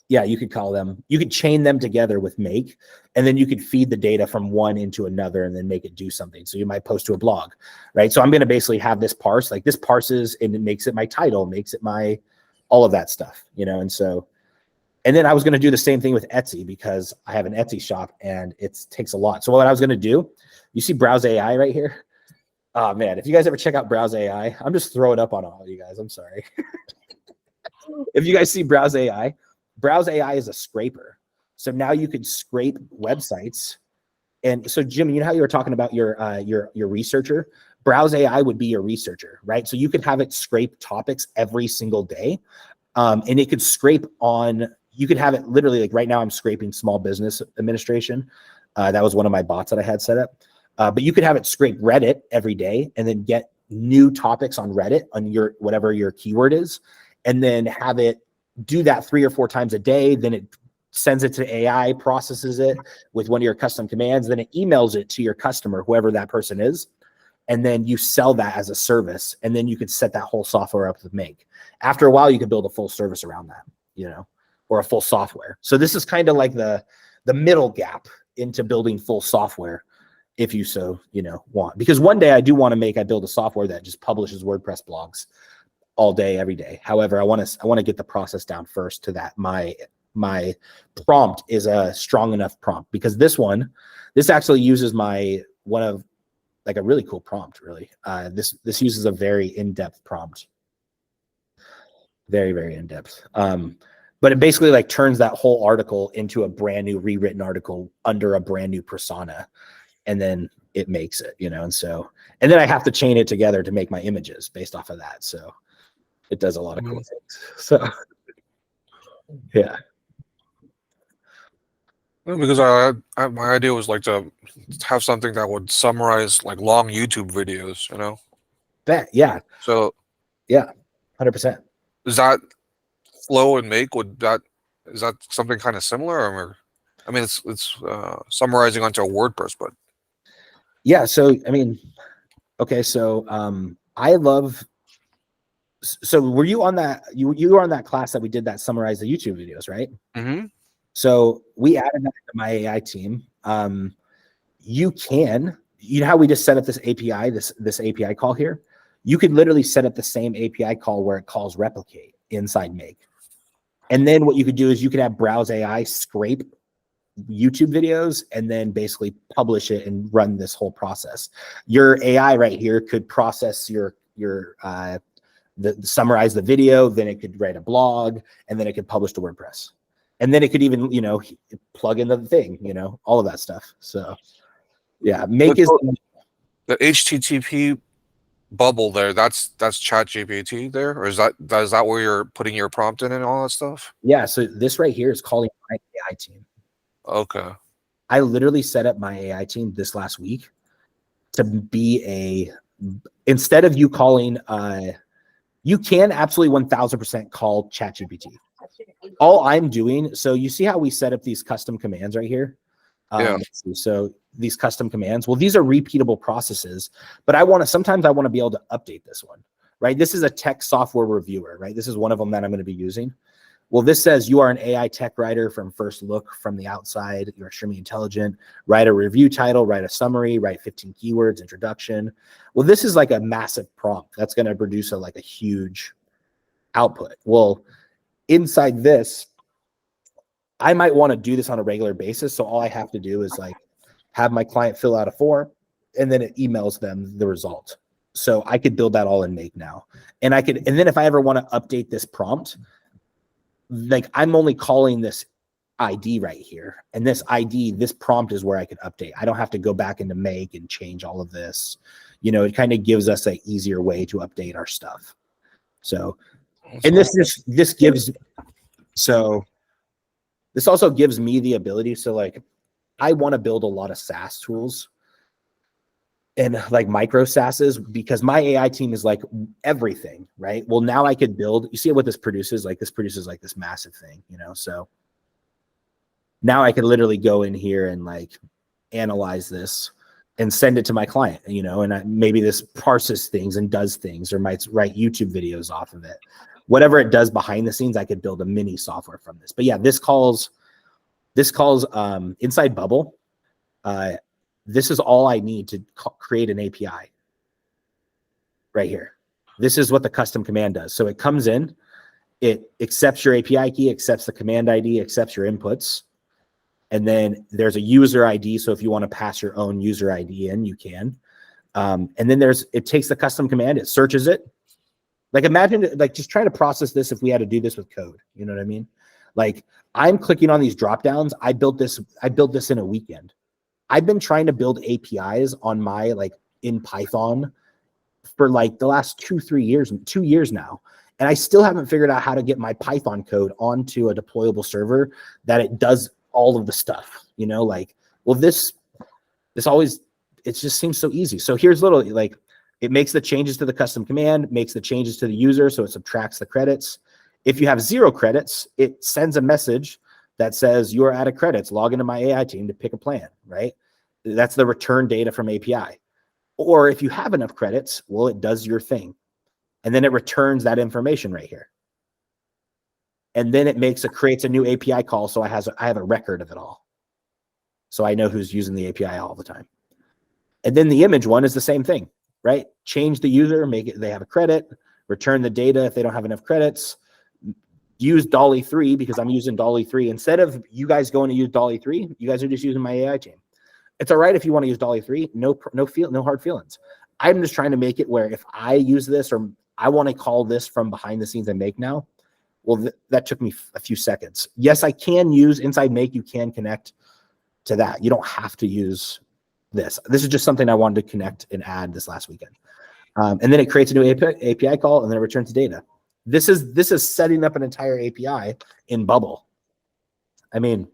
yeah, you could call them, you could chain them together with make, and then you could feed the data from one into another and then make it do something. So you might post to a blog, right? So I'm going to basically have this parse, like this parses and it makes it my title, makes it my, all of that stuff, you know? And so, and then I was going to do the same thing with Etsy because I have an Etsy shop and it takes a lot. So what I was going to do, you see Browse AI right here? Oh man, if you guys ever check out Browse AI, I'm just throwing up on all you guys. I'm sorry. If you guys see Browse AI is a scraper. So now you could scrape websites. And so Jim, you know how you were talking about your researcher? Browse AI would be your researcher, right? So you could have it scrape topics every single day. And it could scrape on, you could have it literally like right now I'm scraping small business administration. That was one of my bots that I had set up. But you could have it scrape Reddit every day and then get new topics on Reddit on your, whatever your keyword is, and then have it do that 3 or 4 times a day. Then it sends it to AI, processes it with one of your custom commands. Then it emails it to your customer, whoever that person is. And then you sell that as a service. And then you could set that whole software up with Make. After a while, you could build a full service around that, you know, or a full software. So this is kind of like the middle gap into building full software, if you so, you know, want. Because one day I do want to I build a software that just publishes WordPress blogs all day, every day. However, I want to get the process down first to that. My prompt is a strong enough prompt, because this actually uses one of like a really cool prompt, really. This uses a very in-depth prompt. Very, very in-depth. But it basically like turns that whole article into a brand new rewritten article under a brand new persona. And then it makes it, you know, and then I have to chain it together to make my images based off of that. So it does a lot of cool things. So yeah. Well, because my idea was like to have something that would summarize like long YouTube videos, you know? Bet. Yeah. So yeah, 100%. Is that flow and make, is that something kind of similar? Or, I mean, it's summarizing onto a WordPress, but yeah. So, I mean, okay. So, so were you on that, you were on that class that we did that summarize the YouTube videos, right? Mm-hmm. So we added that to my AI team. You know how we just set up this API, this API call here? You could literally set up the same API call where it calls replicate inside Make. And then what you could do is you could have Browse AI scrape YouTube videos and then basically publish it and run this whole process. Your AI right here could process summarize the video, then it could write a blog, and then it could publish to WordPress. And then it could even, you know, plug in the thing, you know, all of that stuff. So yeah, Make is the HTTP bubble there. That's ChatGPT there, or is that where you're putting your prompt in and all that stuff? Yeah. So this right here is calling my AI team. Okay. I literally set up my AI team this last week to be instead of you calling, you can absolutely 1000% call ChatGPT. All I'm doing, so you see how we set up these custom commands right here? Yeah. So these custom commands, well, these are repeatable processes, but sometimes I want to be able to update this one, right? This is a tech software reviewer, right? This is one of them that I'm going to be using. Well, this says you are an AI tech writer from first look from the outside. You're extremely intelligent. Write a review title, write a summary, write 15 keywords, introduction. Well, this is like a massive prompt that's going to produce a huge output. Well, inside this, I might want to do this on a regular basis. So all I have to do is like have my client fill out a form and then it emails them the result. So I could build that all in Make now. And then if I ever want to update this prompt, like I'm only calling this ID right here. And this prompt is where I can update. I don't have to go back into Make and change all of this. You know, it kind of gives us an easier way to update our stuff. So And this gives, so this also gives me the ability. So like, I want to build a lot of SaaS tools and like micro SaaSes, because my AI team is like everything, right? Well, now I could build, you see what this produces? Like this produces like this massive thing, you know? So now I could literally go in here and like analyze this and send it to my client, you know, and maybe this parses things and does things, or might write YouTube videos off of it. Whatever it does behind the scenes, I could build a mini software from this. But yeah, this calls inside Bubble. This is all I need to create an API right here. This is what the custom command does. So it comes in, it accepts your API key, accepts the command ID, accepts your inputs. And then there's a user ID. So if you want to pass your own user ID in, you can. And then it takes the custom command, it searches it. Like imagine, like just try to process this if we had to do this with code. You know what I mean? Like I'm clicking on these drop downs. I built this in a weekend. I've been trying to build APIs on my like in Python for like the last 2 years now. And I still haven't figured out how to get my Python code onto a deployable server that it does all of the stuff, you know, like, well, this always, it just seems so easy. So here's literally like, it makes the changes to the custom command, makes the changes to the user. So it subtracts the credits. If you have 0 credits, it sends a message that says you are out of credits, log into my AI team to pick a plan, right? That's the return data from API. Or if you have enough credits, well, it does your thing. And then it returns that information right here. And then it creates a new API call. So I have a record of it all. So I know who's using the API all the time. And then the image one is the same thing, right? Change the user, make it, they have a credit, return the data if they don't have enough credits, use Dolly 3 because I'm using Dolly 3. Instead of you guys going to use Dolly 3, you guys are just using my AI team. It's all right if you want to use Dolly 3, no hard feelings. I'm just trying to make it where if I use this or I want to call this from behind the scenes and Make now, well, that took me a few seconds. Yes, I can use inside Make. You can connect to that. You don't have to use this. This is just something I wanted to connect and add this last weekend. And then it creates a new API call and then it returns data. This is setting up an entire API in Bubble. I mean,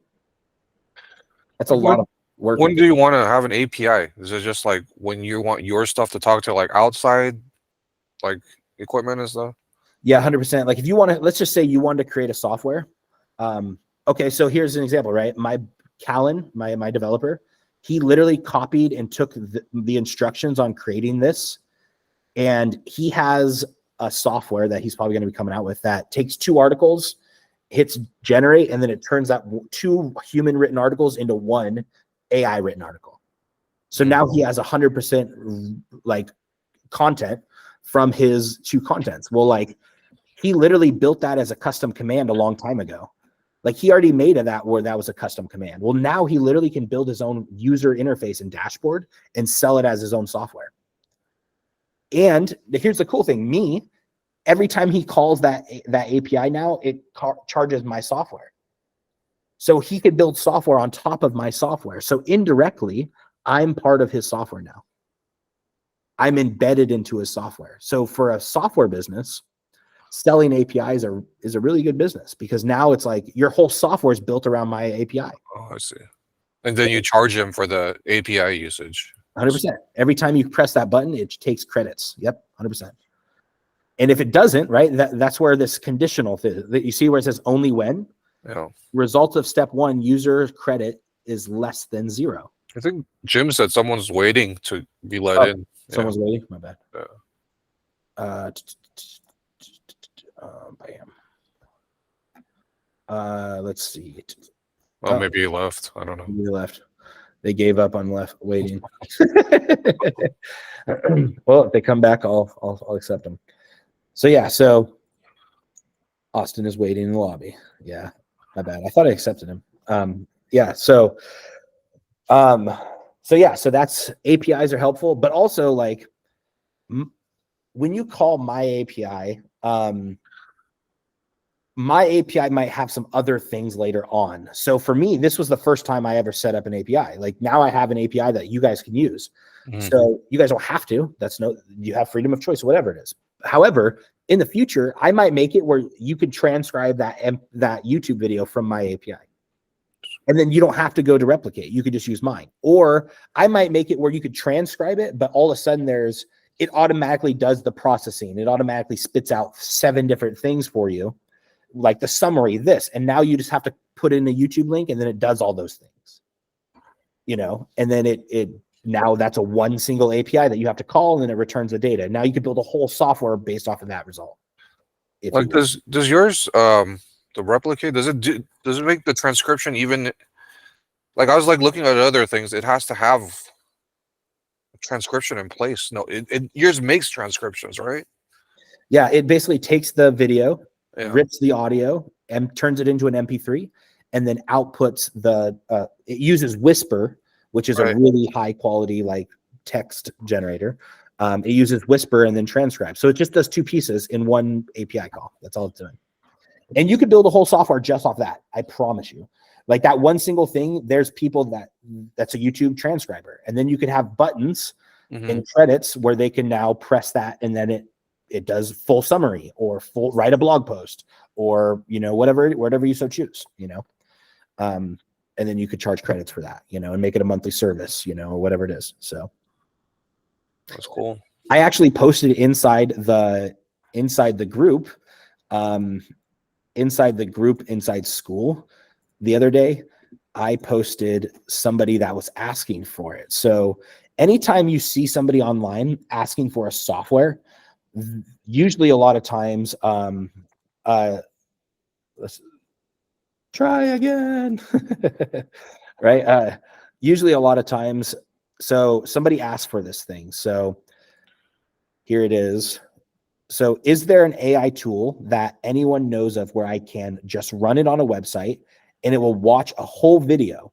that's a lot of work. When do you want to have an API? Is it just like when you want your stuff to talk to like outside like equipment and stuff? Yeah, 100%. Like if you want to, let's just say you want to create a software. Okay, so here's an example, right? Callan, my developer, he literally copied and took the instructions on creating this. And he has a software that he's probably going to be coming out with that takes 2 articles, hits generate, and then it turns that 2 human written articles into 1 AI written article. So now he has 100% like content from his 2 contents. Well, like he literally built that as a custom command a long time ago. Like he already made that where that was a custom command. Well, now he literally can build his own user interface and dashboard and sell it as his own software. And here's the cool thing, every time he calls that API now, it charges my software. So he could build software on top of my software. So indirectly, I'm part of his software now. I'm embedded into his software. So for a software business, selling APIs is a really good business because now it's like your whole software is built around my API. Oh, I see. And then you charge him for the API usage. 100%. Every time you press that button, it takes credits. Yep, 100%. And if it doesn't, right, that's where this conditional thing that you see where it says only when. Yeah. Result of step 1, user credit is less than 0. I think Jim said someone's waiting to be let in. Someone's waiting. My bad. Bam. Let's see. Well, maybe he left. I don't know. Maybe he left. They gave up on waiting. Well, if they come back, I'll accept them. So yeah, so Austin is waiting in the lobby. Yeah, my bad. I thought I accepted him. Yeah, so that's APIs are helpful, but also like when you call my API might have some other things later on. So for me, this was the first time I ever set up an API. Like now I have an API that you guys can use. Mm-hmm. So you guys don't have to. You have freedom of choice, whatever it is. However, in the future, I might make it where you could transcribe that YouTube video from my API. And then you don't have to go to replicate. You could just use mine. Or I might make it where you could transcribe it, but all of a sudden it automatically does the processing. It automatically spits out 7 different things for you, like the summary, this. And now you just have to put in a YouTube link and then it does all those things, and then now that's a one single API that you have to call and then it returns the data. Now you can build a whole software based off of that result. Like does yours the replicate, does it make the transcription even, like I was like looking at other things, it has to have transcription in place. No, yours makes transcriptions, right? Yeah, it basically takes the video, Yeah. rips the audio and turns it into an MP3 and then outputs it uses Whisper, which is Right. a really high quality like text generator. It uses Whisper and then transcribes. So it just does 2 pieces in one API call. That's all it's doing. And you could build a whole software just off that. I promise you. Like that one single thing, there's people that's a YouTube transcriber. And then you could have buttons in credits where they can now press that and then it does full summary or write a blog post or, whatever you so choose, and then you could charge credits for that, and make it a monthly service, or whatever it is. So that's cool. I actually posted inside the group, inside school the other day. I posted somebody that was asking for it. So anytime you see somebody online asking for a software, usually a lot of times, let's try again, right? Usually a lot of times, so somebody asked for this thing. So here it is. So is there an AI tool that anyone knows of where I can just run it on a website and it will watch a whole video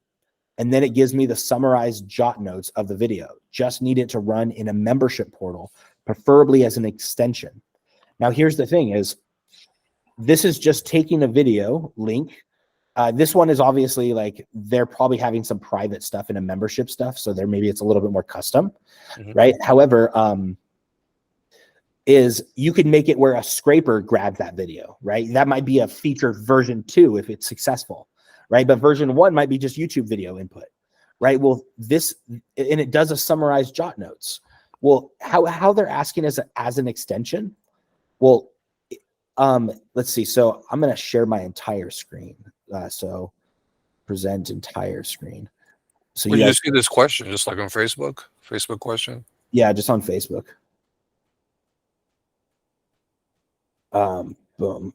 and then it gives me the summarized jot notes of the video? Just need it to run in a membership portal, preferably as an extension. Now, here's the thing is, this is just taking a video link. This one is obviously like, they're probably having some private stuff in a membership stuff. So maybe it's a little bit more custom, right? However, is you could make it where a scraper grabs that video, right? That might be a featured version 2 if it's successful, right? But version 1 might be just YouTube video input, right? Well, and it does a summarized jot notes. Well, how they're asking as an extension? Well, let's see. So I'm going to share my entire screen. So present entire screen. So you just see this question, just like on Facebook question. Yeah, just on Facebook. Boom.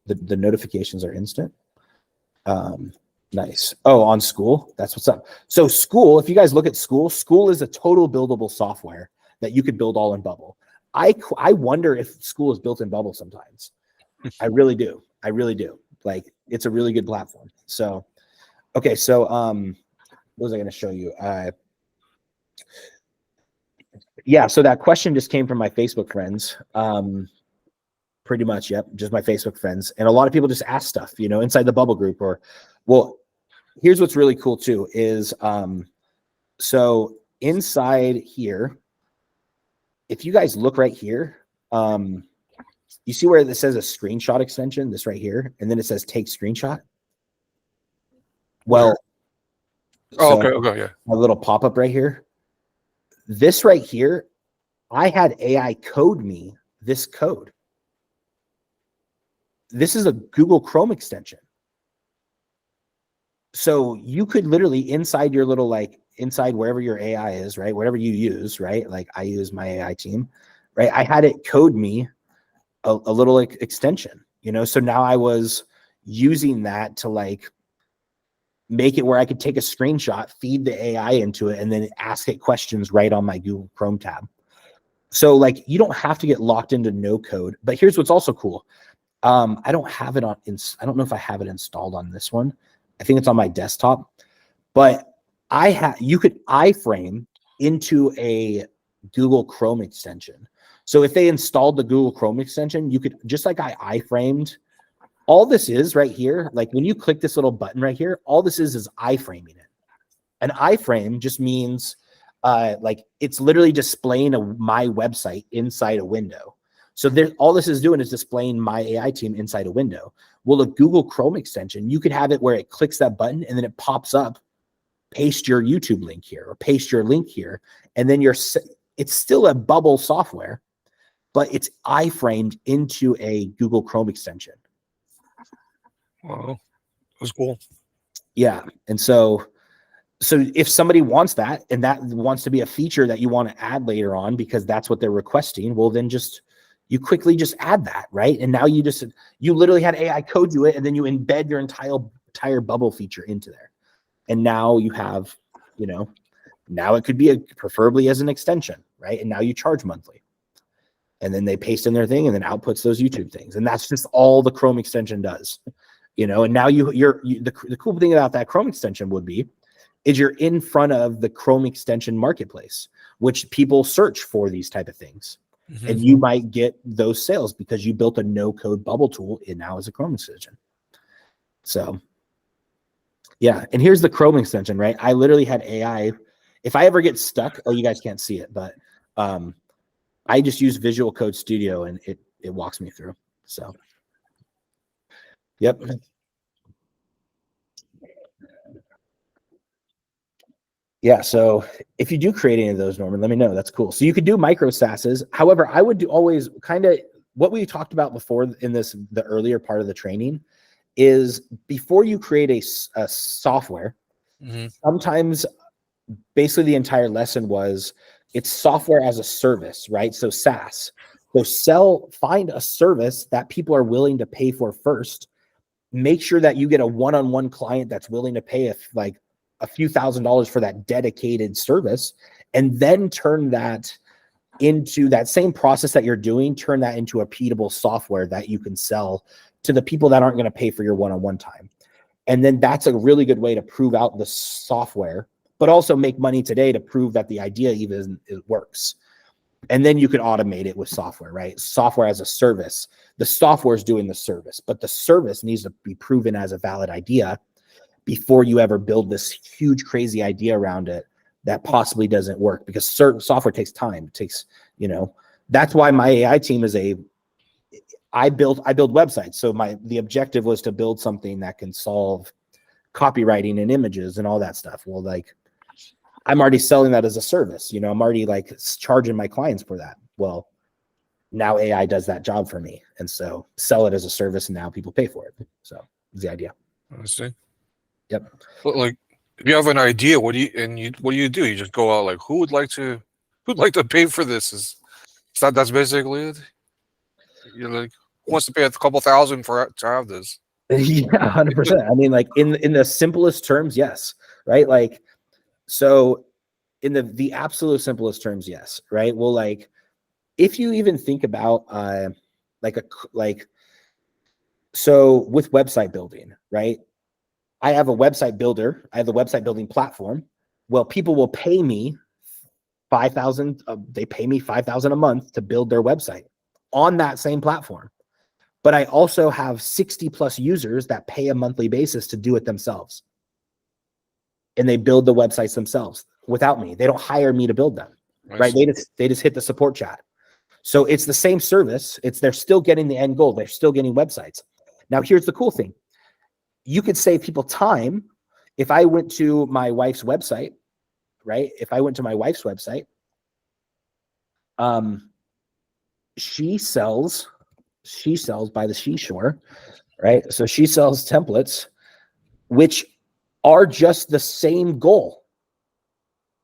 The notifications are instant. Nice. Oh, on School. That's what's up. So School, if you guys look at School is a total buildable software that you could build all in Bubble. I wonder if School is built in Bubble sometimes. I really do. Like, it's a really good platform. So, okay. So, what was I going to show you? Yeah. So that question just came from my Facebook friends. Pretty much. Yep. Just my Facebook friends. And a lot of people just ask stuff, inside the Bubble group here's what's really cool too is, so inside here, if you guys look right here, you see where this says a screenshot extension, this right here, and then it says take screenshot. Well, okay, yeah. A little pop-up right here. This right here, I had AI code me this code. This is a Google Chrome extension. So you could literally inside your little, inside wherever your AI is, right? Whatever you use, right? Like I use my AI team, right? I had it code me a little extension, so now I was using that to make it where I could take a screenshot, feed the AI into it, and then ask it questions right on my Google Chrome tab. So you don't have to get locked into no code, but here's what's also cool. I don't have it I don't know if I have it installed on this one. I think it's on my desktop, but you could iframe into a Google Chrome extension. So if they installed the Google Chrome extension, you could, just like I iframed, all this is right here. Like when you click this little button right here, all this is iframing it. An iframe just means it's literally displaying my website inside a window. So there, all this is doing is displaying my AI team inside a window. Well, a Google Chrome extension, you could have it where it clicks that button and then it pops up, paste your YouTube link here or paste your link here. And then it's still a bubble software, but it's iframed into a Google Chrome extension. Wow, that's cool. Yeah. And so if somebody wants that and that wants to be a feature that you want to add later on because that's what they're requesting, well, then you quickly just add that, right? And now you literally had AI code you it, and then you embed your entire bubble feature into there. And now you have, now it could be preferably as an extension, right? And now you charge monthly. And then they paste in their thing and then outputs those YouTube things. And that's just all the Chrome extension does, and now the cool thing about that Chrome extension is you're in front of the Chrome extension marketplace, which people search for these type of things. Mm-hmm. And you might get those sales because you built a no-code bubble tool now as a Chrome extension. So, yeah. And here's the Chrome extension, right? I literally had AI. If I ever get stuck, you guys can't see it, but I just use Visual Code Studio and it walks me through. So, yep. Yeah. So if you do create any of those, Norman, let me know. That's cool. So you could do micro SaaSes. However, I would always kind of what we talked about before in the earlier part of the training is before you create a software, mm-hmm. Sometimes basically the entire lesson was it's software as a service, right? So SaaS. So find a service that people are willing to pay for first. Make sure that you get a one-on-one client that's willing to pay a few $1,000s for that dedicated service, and then turn that into that same process that you're doing, turn that into a repeatable software that you can sell to the people that aren't going to pay for your one-on-one time. And then that's a really good way to prove out the software, but also make money today to prove that the idea even works. And then you can automate it with software, right? Software as a service. The software is doing the service, but the service needs to be proven as a valid idea before you ever build this huge, crazy idea around it that possibly doesn't work, because certain software takes time. It takes, that's why my AI team I build websites. So the objective was to build something that can solve copywriting and images and all that stuff. Well, I'm already selling that as a service, I'm already charging my clients for that. Well, now AI does that job for me. And so sell it as a service and now people pay for it. So it's the idea. I see. Yep. But if you have an idea, what do you do? You just go out who'd like to pay for this? That's basically it. You're who wants to pay a couple $1,000 to have this? Yeah, 100%. I mean, in the simplest terms, yes. Right. So in the absolute simplest terms, yes. Right. Well, if you even think about so with website building, right? I have a website builder. I have a website building platform. Well, people will pay me $5,000. They pay me $5,000 a month to build their website on that same platform. But I also have 60 plus users that pay a monthly basis to do it themselves. And they build the websites themselves without me. They don't hire me to build them, right? They just hit the support chat. So it's the same service. They're still getting the end goal. They're still getting websites. Now, here's the cool thing. You could save people time. If I went to my wife's website, right? If I went to my wife's website, she sells by the seashore, right? So she sells templates, which are just the same goal.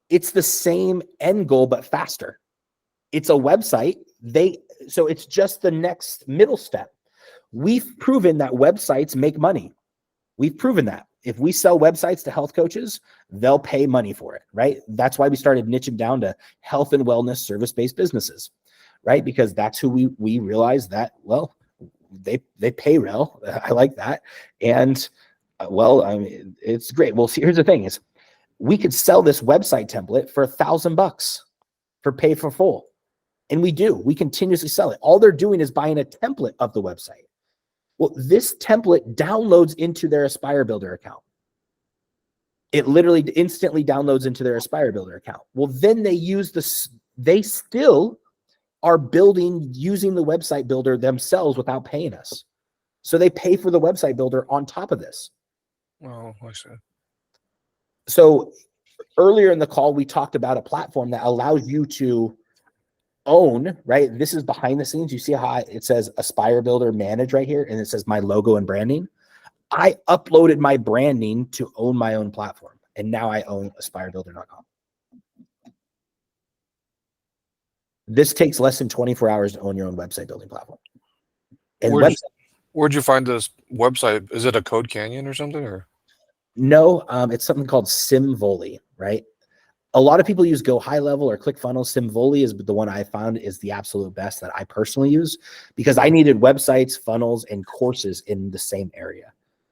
It's the same end goal, but faster. It's a website. So it's just the next middle step. We've proven that websites make money. We've proven that. If we sell websites to health coaches, they'll pay money for it, right? That's why we started niching down to health and wellness service-based businesses, right? Because that's who we realized that, well, they pay well. I like that. And it's great. Well, see, here's the thing is we could sell this website template for $1,000 for pay for full. And we continuously sell it. All they're doing is buying a template of the website. Well, this template downloads into their Aspire Builder account. It literally instantly downloads into their Aspire Builder account. Well, then they still are building using the website builder themselves without paying us. So they pay for the website builder on top of this. Oh, I see. So earlier in the call, we talked about a platform that allows you to own, right? This is behind the scenes. You see how it says Aspire Builder Manage right here, and it says my logo and branding. I uploaded my branding to own my own platform, and now I own aspirebuilder.com. This takes less than 24 hours to own your own website building platform. And Where'd you find this website? Is it a Code Canyon or something? Or no, it's something called Simvoli, right? A lot of people use Go High Level or ClickFunnels. Simvoli is the one I found is the absolute best that I personally use, because I needed websites, funnels, and courses in the same area.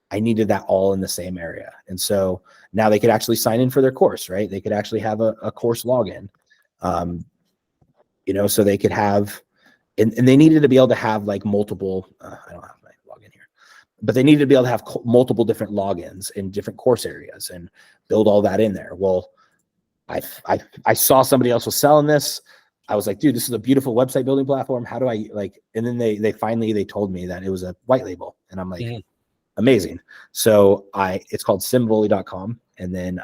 I needed that all in the same area. And so now they could actually sign in for their course, right? They could actually have a course login. So they could have, and they needed to be able to have like multiple, I don't have my login here, but they needed to be able to have multiple different logins in different course areas and build all that in there. Well, I saw somebody else was selling this. I was like, dude, this is a beautiful website building platform. How do I and then they finally told me that it was a white label, and I'm like, amazing. So it's called simvoli.com. And then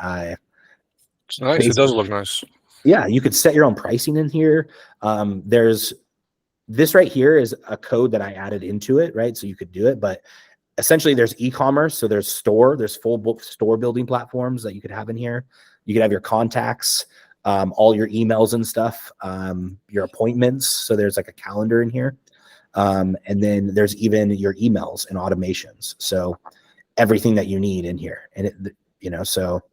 it's nice. It does look nice. Yeah, you could set your own pricing in here. There's this right here is a code that I added into it, right? So you could do it, but essentially there's e-commerce. So there's full store building platforms that you could have in here. You could have your contacts, all your emails and stuff, your appointments. So there's like a calendar in here. And then there's even your emails and automations. So everything that you need in here. And so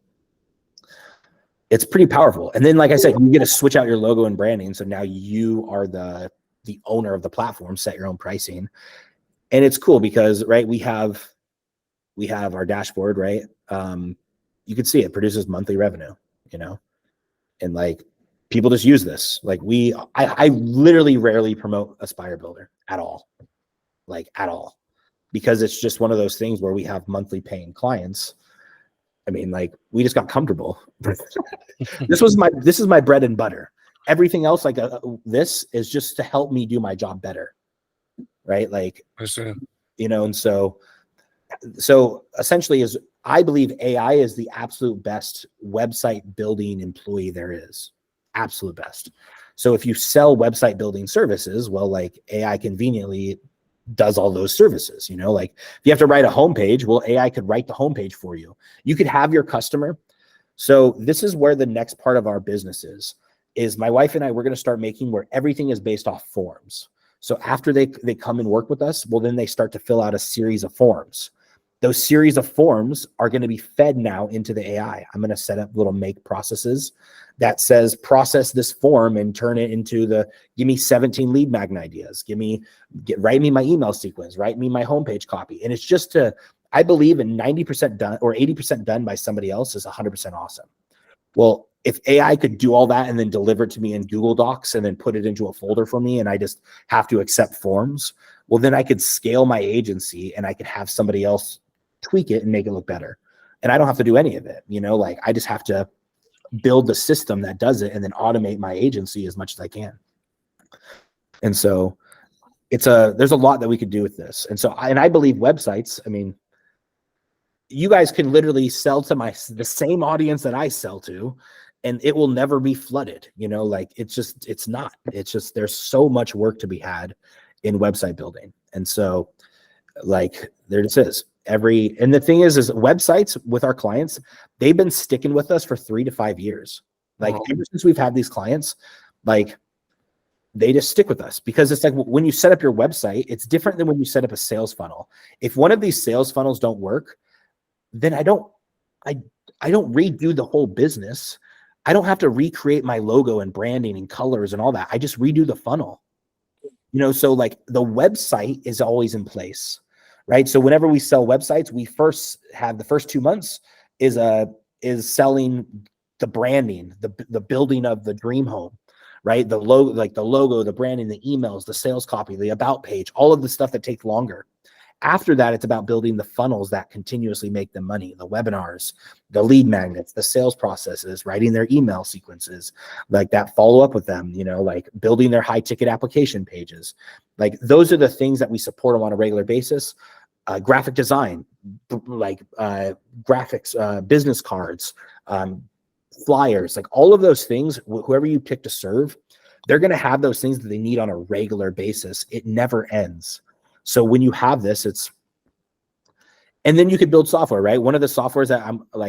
it's pretty powerful. And then, like I said, you get to switch out your logo and branding. So now you are the owner of the platform, set your own pricing. And it's cool because, right, we have our dashboard, right? You can see it produces monthly revenue, and like people just use this. Like I literally rarely promote Aspire Builder at all, because it's just one of those things where we have monthly paying clients. I mean, like we just got comfortable. This is my bread and butter. Everything else, like this, is just to help me do my job better, right? Like, I see. And so essentially, I believe AI is the absolute best website building employee there is, absolute best. So if you sell website building services, well, like AI conveniently does all those services, like if you have to write a homepage, well, AI could write the homepage for you. You could have your customer. So this is where the next part of our business is my wife and I, we're going to start making where everything is based off forms. So after they come and work with us, well, then they start to fill out a series of forms. Those series of forms are going to be fed now into the AI. I'm going to set up little make processes that says process this form and turn it into give me 17 lead magnet ideas. Write me my email sequence, write me my homepage copy. And it's just I believe in 90% done or 80% done by somebody else is 100% awesome. Well, if AI could do all that and then deliver it to me in Google Docs and then put it into a folder for me, and I just have to accept forms, well, then I could scale my agency and I could have somebody else tweak it and make it look better. And I don't have to do any of it, like I just have to build the system that does it and then automate my agency as much as I can. And so there's a lot that we could do with this. And so I believe websites, I mean, you guys can literally sell to the same audience that I sell to, and it will never be flooded, like it's just there's so much work to be had in website building. And so like there it is. And the thing is websites with our clients, they've been sticking with us for 3 to 5 years. Like ever since we've had these clients, like they just stick with us, because it's like when you set up your website, it's different than when you set up a sales funnel. If one of these sales funnels don't work, then I don't redo the whole business. I don't have to recreate my logo and branding and colors and all that. I just redo the funnel. So like the website is always in place, right? So whenever we sell websites, we first have the first 2 months is selling the branding, the building of the dream home, right? The logo, the branding, the emails, the sales copy, the about page, all of the stuff that takes longer. After that, it's about building the funnels that continuously make them money, the webinars, the lead magnets, the sales processes, writing their email sequences, like that follow up with them, like building their high ticket application pages. Like those are the things that we support them on a regular basis. Graphic design, like graphics, business cards, flyers, like all of those things, whoever you pick to serve, they're going to have those things that they need on a regular basis. It never ends. So when you have this, and then you could build software, right? One of the softwares that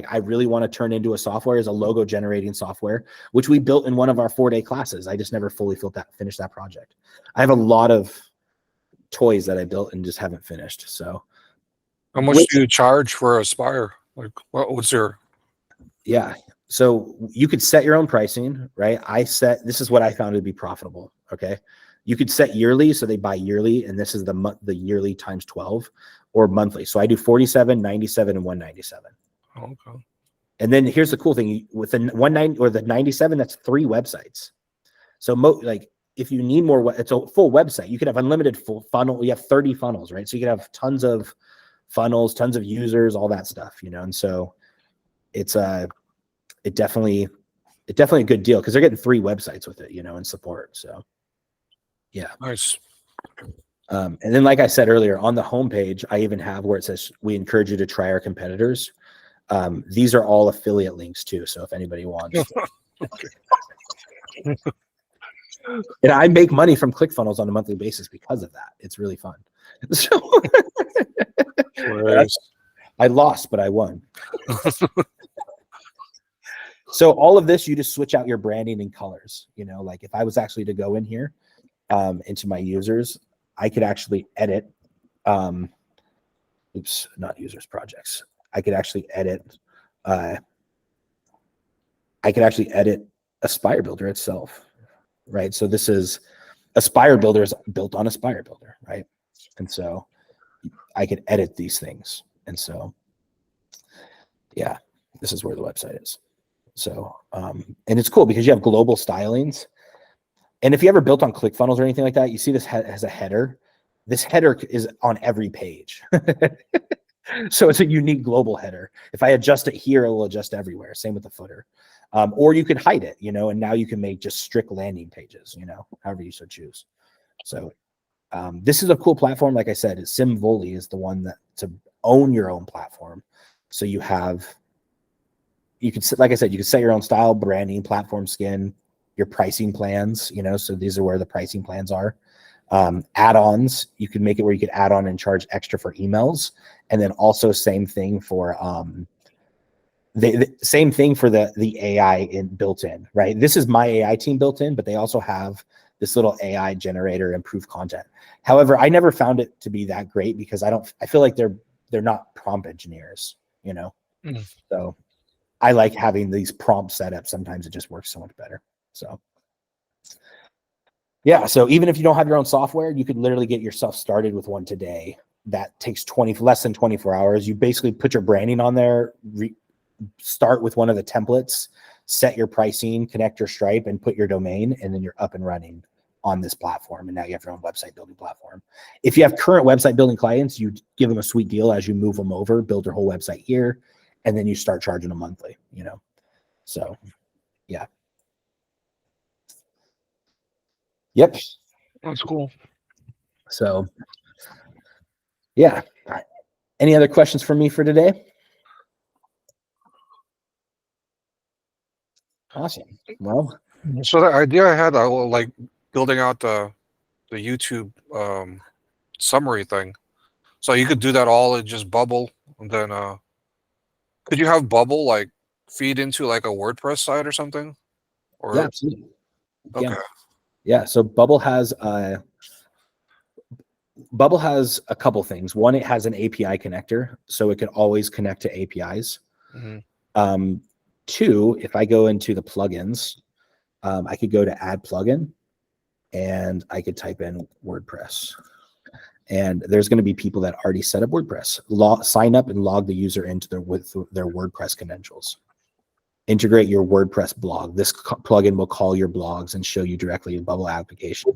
I really want to turn into a software is a logo generating software, which we built in one of our 4-day classes. I just never fully finished that project. I have a lot of toys that I built and just haven't finished. So how much do you charge for Aspire? Like what's your? Yeah. So you could set your own pricing, right? This is what I found to be profitable. Okay. You could set yearly, so they buy yearly, and this is the yearly times 12, or monthly. So I do 47, 97, and 197. Okay. And then here's the cool thing: with the 190 or the 97, that's 3 websites. So if you need more, it's a full website. You could have unlimited full funnel. You have 30 funnels, right? So you could have tons of funnels, tons of users, all that stuff, And so it's definitely a good deal because they're getting 3 websites with it, and support. So. Yeah. Nice. And then, like I said earlier, on the homepage, I even have where it says, we encourage you to try our competitors. These are all affiliate links too. So if anybody wants. And I make money from ClickFunnels on a monthly basis because of that. It's really fun. So I lost, but I won. So all of this, you just switch out your branding and colors. Like if I was actually to go in here, into my users, I could actually edit, not users, projects. I could actually edit Aspire Builder itself, right? So this is Aspire Builder is built on Aspire Builder, right? And so I could edit these things. And so, yeah, this is where the website is. So, and it's cool because you have global stylings. And if you ever built on ClickFunnels or anything like that, you see this has a header. This header is on every page. So it's a unique global header. If I adjust it here, it will adjust everywhere. Same with the footer. Or you could hide it, and now you can make just strict landing pages, however you so choose. So this is a cool platform. Like I said, Simvoli is the one to own your own platform. So you can, like I said, you can set your own style, branding, platform skin, your pricing plans, so these are where the pricing plans are. Add-ons, you can make it where you could add on and charge extra for emails. And then also same thing for the same thing for the AI built in, right? This is my AI team built in, but they also have this little AI generator, improve content. However, I never found it to be that great because I feel like they're not prompt engineers, So I like having these prompt setups. Sometimes it just works so much better. So yeah, so even if you don't have your own software, you could literally get yourself started with one today. That takes less than 24 hours. You basically put your branding on there, start with one of the templates, set your pricing, connect your Stripe, and put your domain, and then you're up and running on this platform. And now you have your own website building platform. If you have current website building clients, you give them a sweet deal as you move them over, build their whole website here, and then you start charging them monthly, So yeah. Yep. That's cool. So yeah. Any other questions for me for today? Awesome. Well, So the idea I had, I like building out the YouTube summary thing. So you could do that all in just Bubble, and then could you have Bubble like feed into like a WordPress site or something? Or yeah, absolutely. okay. Yeah. So Bubble has a couple things. One, it has an API connector, so it can always connect to APIs. Mm-hmm. 2, if I go into the plugins, I could go to add plugin, and I could type in WordPress. And there's going to be people that already set up WordPress. Sign up and log the user into their WordPress credentials. Integrate your WordPress blog. This plugin will call your blogs and show you directly a Bubble application.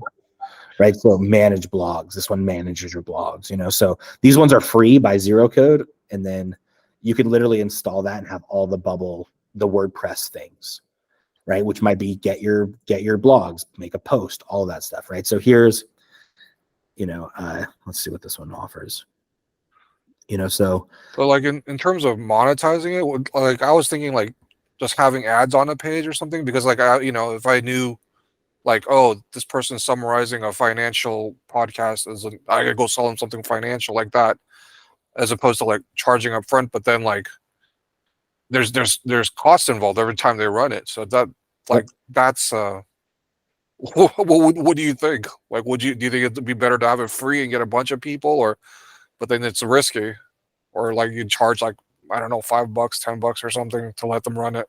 right? So manage blogs. This one manages your blogs, you know. So these ones are free by zero code, and then you can literally install that and have all the WordPress things, right? Which might be get your blogs, make a post, all of that stuff, right? So here's, you know, let's see what this one offers. You know, so But like in terms of monetizing it, like I was thinking like just having ads on a page or something, because like if I knew like, oh, this person's summarizing a financial podcast, I could go sell them something financial like that, as opposed to like charging up front. But then like there's costs involved every time they run it. So that's what do you think? Like, do you think it'd be better to have it free and get a bunch of people, or but then it's risky, or like you charge like, I don't know, $5, $10 or something to let them run it?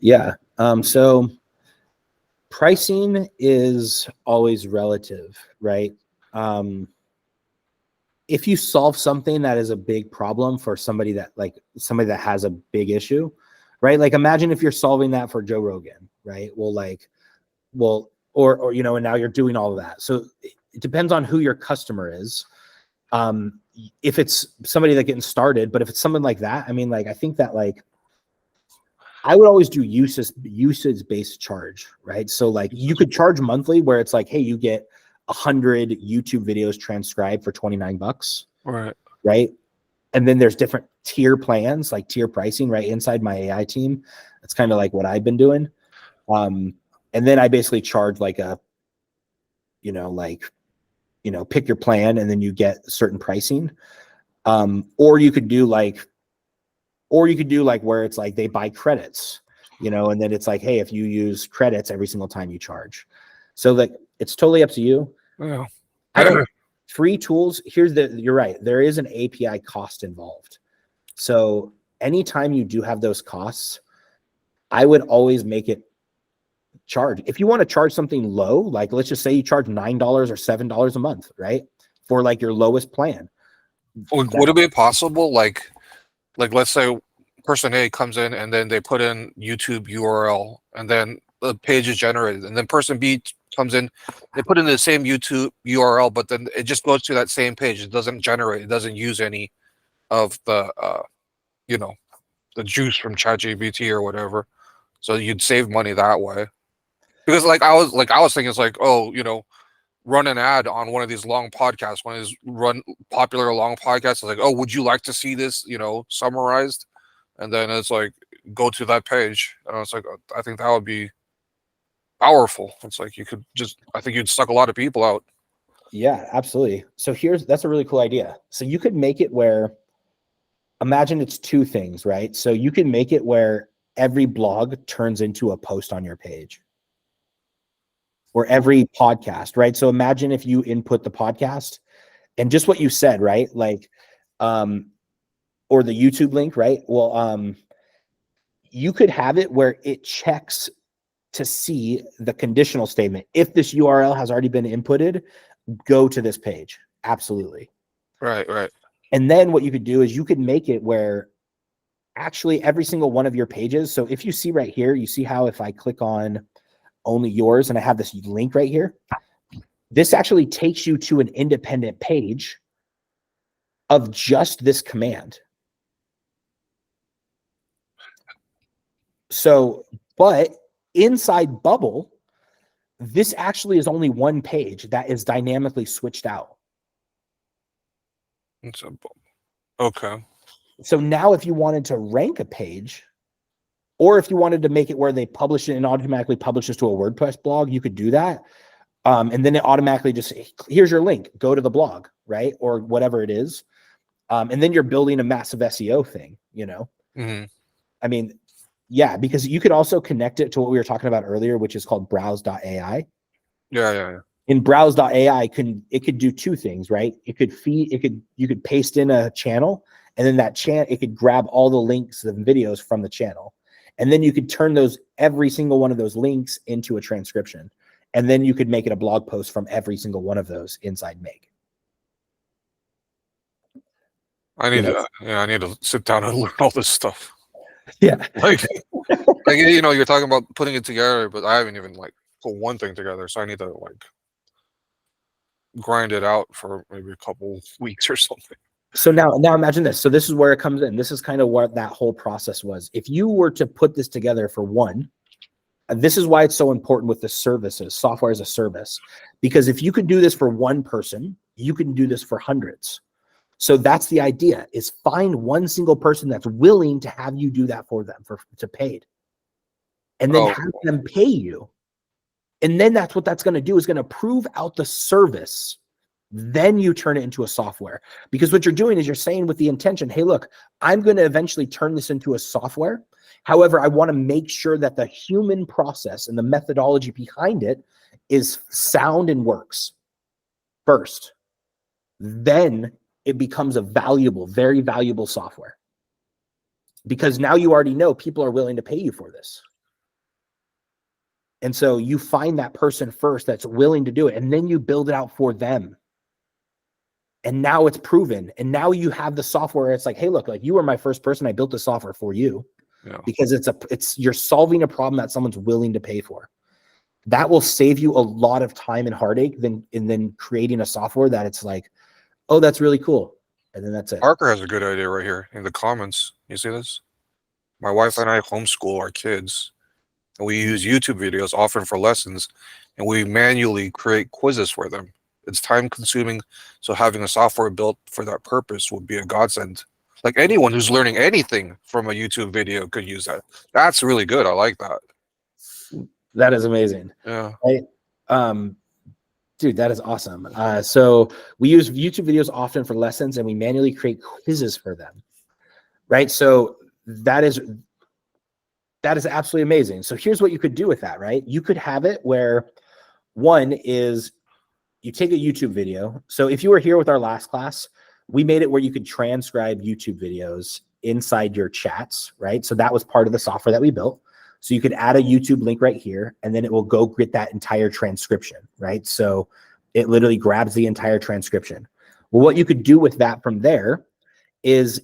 yeah. So pricing is always relative, right? If you solve something that is a big problem for somebody that has a big issue, right? Like imagine if you're solving that for Joe Rogan, right? Or you know, and now you're doing all of that. So it depends on who your customer is. If it's somebody that getting started, but if it's someone like that, I mean, like, I think that like, I would always do usage based charge, right? So like you could charge monthly where it's like, hey, you get 100 YouTube videos transcribed for $29, Right. right? And then there's different tier plans, like tier pricing, right? Inside my AI team, that's kind of like what I've been doing. And then I basically charge like pick your plan, and then you get certain pricing. Or you could do like where it's like they buy credits, you know, and then it's like, hey, if you use credits every single time you charge. So like, it's totally up to you. Yeah. Free tools. You're right. There is an API cost involved. So anytime you do have those costs, I would always make it charge. If you want to charge something low, like let's just say you charge $9 or $7 a month, right? For like your lowest plan. Would it be possible, like let's say person A comes in and then they put in YouTube URL and then the page is generated, and then person B comes in, they put in the same YouTube URL, but then it just goes to that same page. It doesn't generate, it doesn't use any of the the juice from ChatGPT or whatever. So you'd save money that way. Because like I was thinking, it's like, oh, run an ad on one of these long podcasts, one of these popular long podcasts. It's like, oh, would you like to see this, summarized? And then it's like, go to that page. And it's like, I think that would be powerful. It's like I think you'd suck a lot of people out. Yeah, absolutely. So that's a really cool idea. So you could make it where, imagine it's two things, right? So you can make it where every blog turns into a post on your page, or every podcast, right? So imagine if you input the podcast and just what you said, right? Like, or the YouTube link, right? Well, you could have it where it checks to see the conditional statement. If this URL has already been inputted, go to this page. Absolutely. Right. And then what you could do is you could make it where actually every single one of your pages. So if you see right here, you see how if I click on only yours and I have this link right here, this actually takes you to an independent page of just this command. So, but inside Bubble, this actually is only one page that is dynamically switched out. Okay. So now if you wanted to rank a page, or if you wanted to make it where they publish it and automatically publishes to a WordPress blog, you could do that. And then it automatically just, here's your link, go to the blog, right? Or whatever it is. And then you're building a massive SEO thing, Mm-hmm. I mean, yeah, because you could also connect it to what we were talking about earlier, which is called browse.ai. Yeah. In browse.ai, it could do two things, right? You could paste in a channel, and then that it could grab all the links and videos from the channel. And then you could turn every single one of those links into a transcription. And then you could make it a blog post from every single one of those inside Make. I need to sit down and learn all this stuff. Yeah. Like you're talking about putting it together, but I haven't even like put one thing together. So I need to grind it out for maybe a couple weeks or something. So now imagine this. So this is where it comes in. This is kind of what that whole process was. If you were to put this together for one, this is why it's so important with the services, software as a service, because if you could do this for one person, you can do this for hundreds. So that's the idea, is find one single person that's willing to have you do that for them to paid, and then have them pay you. And then that's what that's going to do, is going to prove out the service. Then you turn it into a software, because what you're doing is you're saying with the intention, hey, look, I'm going to eventually turn this into a software. However, I want to make sure that the human process and the methodology behind it is sound and works first. Then it becomes a valuable, very valuable software, because now you already know people are willing to pay you for this. And so you find that person first that's willing to do it, and then you build it out for them. And now it's proven. And now you have the software. It's like, hey, look, like, you were my first person. I built the software for you. Yeah. Because you're solving a problem that someone's willing to pay for. That will save you a lot of time and heartache than creating a software that it's like, oh, that's really cool, and then that's it. Parker has a good idea right here in the comments. You see this? My wife and I homeschool our kids, and we use YouTube videos often for lessons, and we manually create quizzes for them. It's time consuming, so having a software built for that purpose would be a godsend. Like, anyone who's learning anything from a YouTube video could use that. That's really good. I like that. That is amazing. Yeah. Right? Dude, that is awesome. So we use YouTube videos often for lessons, and we manually create quizzes for them. Right? So that is absolutely amazing. So here's what you could do with that, right? You could have it where one is you take a YouTube video. So if you were here with our last class, we made it where you could transcribe YouTube videos inside your chats, right? So that was part of the software that we built. So you could add a YouTube link right here, and then it will go get that entire transcription, right? So it literally grabs the entire transcription. Well, what you could do with that from there is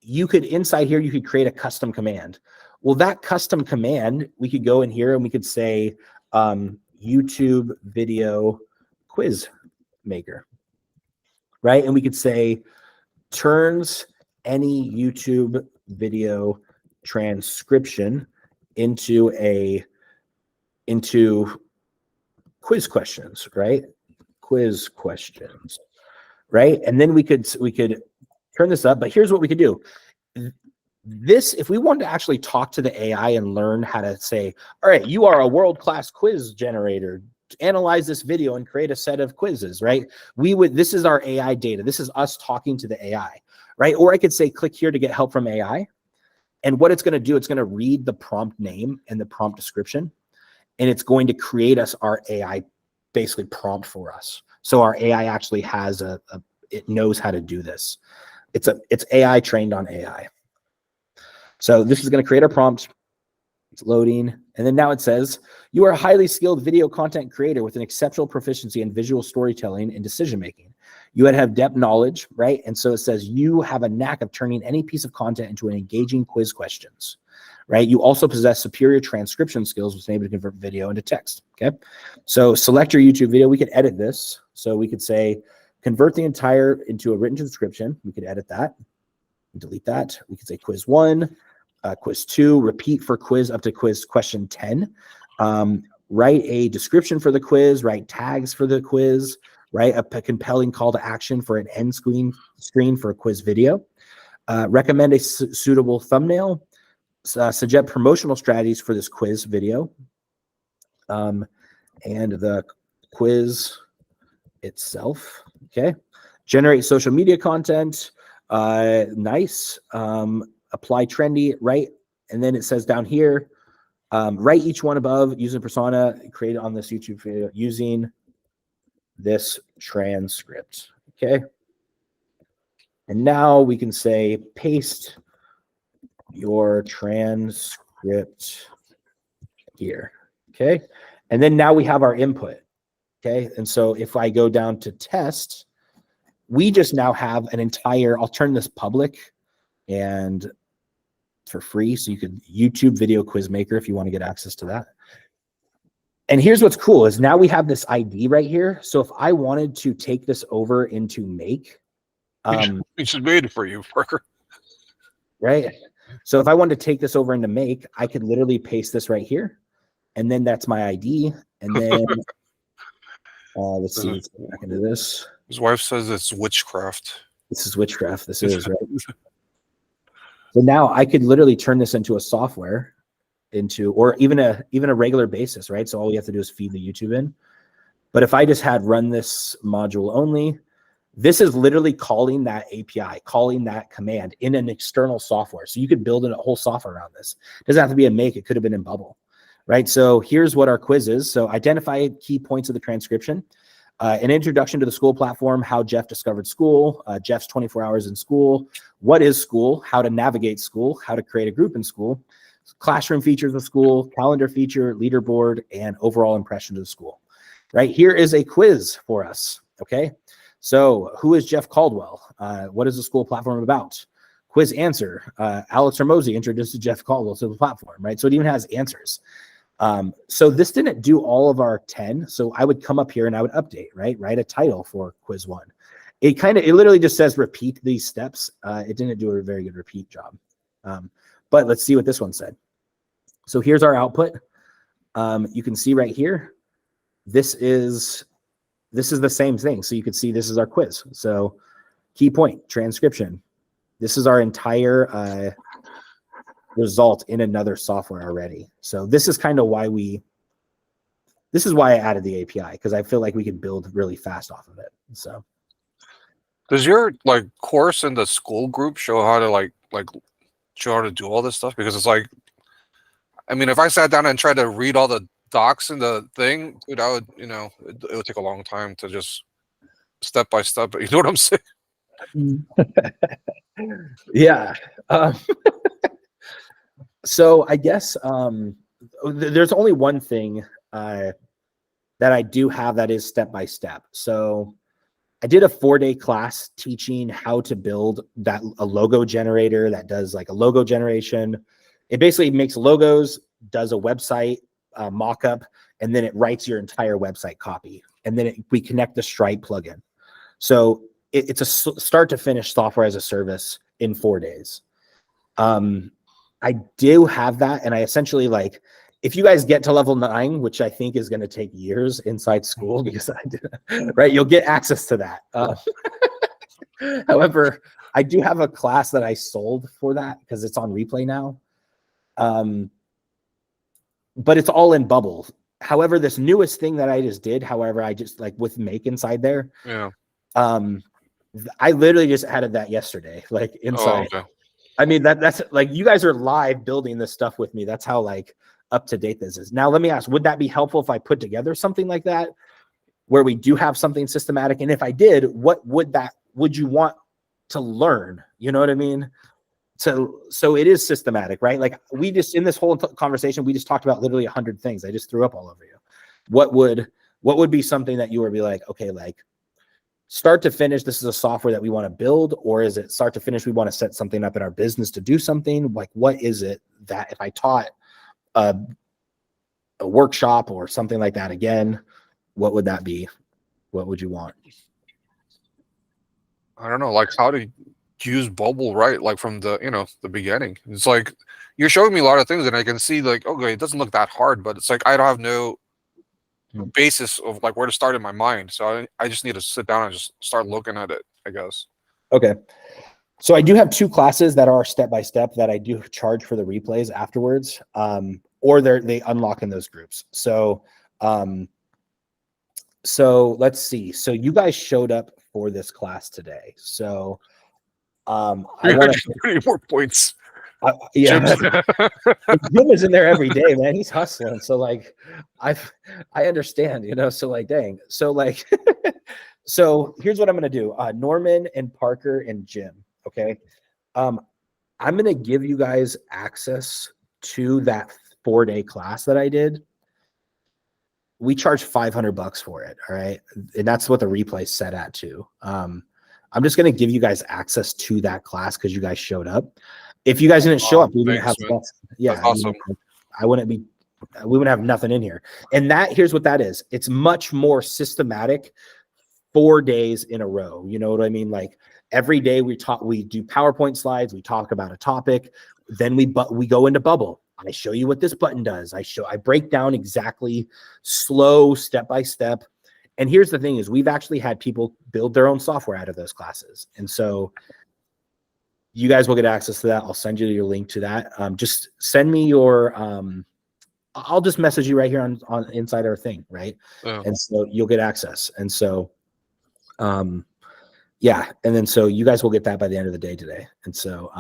you could, inside here, you could create a custom command. Well, that custom command, we could go in here and we could say YouTube video quiz maker, right? And we could say turns any YouTube video transcription into quiz questions, right? Quiz questions, right? And then we could turn this up, but here's what we could do. This, if we wanted to actually talk to the AI and learn how to say, all right, you are a world-class quiz generator, analyze this video and create a set of quizzes, right? This is our AI data. This is us talking to the AI, right? Or I could say, click here to get help from AI. And what it's going to do, it's going to read the prompt name and the prompt description, and it's going to create us our AI basically prompt for us. So our AI actually has it knows how to do this. It's AI trained on AI. So this is going to create our prompt. It's loading. And then now it says, you are a highly skilled video content creator with an exceptional proficiency in visual storytelling and decision-making. You have depth knowledge, right? And so it says you have a knack of turning any piece of content into an engaging quiz questions, right? You also possess superior transcription skills, which enable to convert video into text, okay? So select your YouTube video. We could edit this. So we could say, convert the entire into a written transcription. We could edit that, delete that. We could say quiz 1, quiz 2, repeat for quiz up to quiz question 10. Write a description for the quiz, write tags for the quiz, write a compelling call to action for an end screen for a quiz video. Recommend a suitable thumbnail. Suggest promotional strategies for this quiz video. And the quiz itself, okay? Generate social media content. Nice. Apply trendy, right? And then it says down here, write each one above using persona created on this YouTube video using this transcript, okay? And now we can say paste your transcript here, okay? And then now we have our input, okay? And so if I go down to test, we just now have an entire, I'll turn this public and for free, so you could YouTube video quiz maker if you want to get access to that. And here's what's cool is now we have this ID right here. So if I wanted to take this over into Make, It's just made for you, Parker. right? So if I wanted to take this over into Make, I could literally paste this right here. And then that's my ID. And then let's see, let's go back into this. His wife says it's witchcraft. This is witchcraft. This is right. So now I could literally turn this into a software or even a regular basis, right? So all we have to do is feed the YouTube in. But if I just had run this module only, this is literally calling that API, calling that command in an external software. So you could build a whole software around this. It doesn't have to be a Make. It could have been in Bubble, right? So here's what our quiz is. So identify key points of the transcription. An introduction to the school platform, how Jeff discovered school, Jeff's 24 hours in school, what is school, how to navigate school, how to create a group in school, classroom features of school, calendar feature, leaderboard, and overall impression of the school. Right here is a quiz for us, okay? So who is Jeff Caldwell? What is the school platform about? Quiz answer, Alex Hormozy introduced Jeff Caldwell to the platform, right? So it even has answers. So this didn't do all of our 10. So I would come up here and I would update, right? Write a title for quiz 1. It literally just says repeat these steps. It didn't do a very good repeat job. But let's see what this one said. So here's our output. You can see right here, this is the same thing. So you can see this is our quiz. So key point, transcription. This is our entire result in another software already. So this is kind of why I added the API, because I feel like we could build really fast off of it. So does your course in the school group show how to show how to do all this stuff? Because it's like, I mean, if I sat down and tried to read all the docs in the thing, dude, I would, it would take a long time to just step by step. But you know what I'm saying? Yeah. So I guess there's only one thing that I do have that is step by step. So I did a 4-day class teaching how to build a logo generator that does a logo generation. It basically makes logos, does a website mock-up, and then it writes your entire website copy. And then we connect the Stripe plugin. So it's a start to finish software as a service in 4 days. I do have that, and I essentially if you guys get to level 9, which I think is going to take years inside school, because right, you'll get access to that. However, I do have a class that I sold for that because it's on replay now. But it's all in Bubble. However, this newest thing that I just did, I just with Make inside there. Yeah. I literally just added that yesterday, inside. Oh, okay. I mean, that's you guys are live building this stuff with me. That's how up to date this is. Now, let me ask, would that be helpful if I put together something like that where we do have something systematic? And if I did, what would you want to learn? You know what I mean? So it is systematic, right? We just, in this whole conversation, we just talked about literally 100 things. I just threw up all over you. What would be something that you would be okay, start to finish, this is a software that we want to build? Or is it start to finish, we want to set something up in our business to do something? What is it that if I taught a workshop or something like that again, what would that be? What would you want? I don't know, how to use Bubble right, from the the beginning. It's you're showing me a lot of things and I can see okay, it doesn't look that hard, but it's I don't have no basis of where to start in my mind. So I just need to sit down and just start looking at it, I guess. Okay. So I do have 2 classes that are step-by-step that I do charge for the replays afterwards, or they unlock in those groups. So let's see. So you guys showed up for this class today. So I want to more points. Yeah, Jim is in there every day, man. He's hustling. So I understand, so dang. So so here's what I'm going to do. Norman and Parker and Jim. Okay. I'm going to give you guys access to that 4-day class that I did. We charge $500 for it. All right. And that's what the replay set at too. I'm just going to give you guys access to that class because you guys showed up. If you guys didn't show up, we didn't have. Yeah, that's awesome. I wouldn't be we would have nothing in here. And here's what that is. It's much more systematic, 4 days in a row. You know what I mean? Like every day we do PowerPoint slides, we talk about a topic, then we go into bubble. I show you what this button does. I break down exactly, slow, step by step. And here's the thing is we've actually had people build their own software out of those classes. And so you guys will get access to that. I'll send you your link to that. Just send me your, I'll just message you right here on inside our thing. Right. Yeah. And so you'll get access. And so, yeah. And then, so you guys will get that by the end of the day today. And so,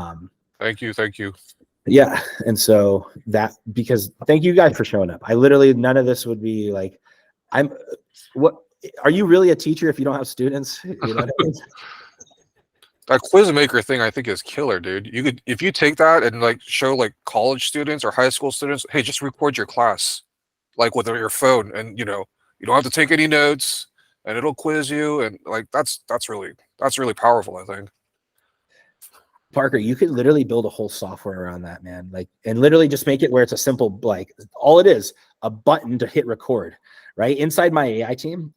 Thank you. yeah. And so because thank you guys for showing up. I literally, none of this would be like, what are you really a teacher if you don't have students? You know what I mean? That quiz maker thing I think is killer, dude. You could, if you take that and like show like college students or high school students, hey, just record your class like with your phone, and you know, you don't have to take any notes and it'll quiz you, and like that's really powerful, I think. Parker, you could literally build a whole software around that, man. Like, and literally just make it where it's a simple, like, all it is, a button to hit record, right? Inside my AI team,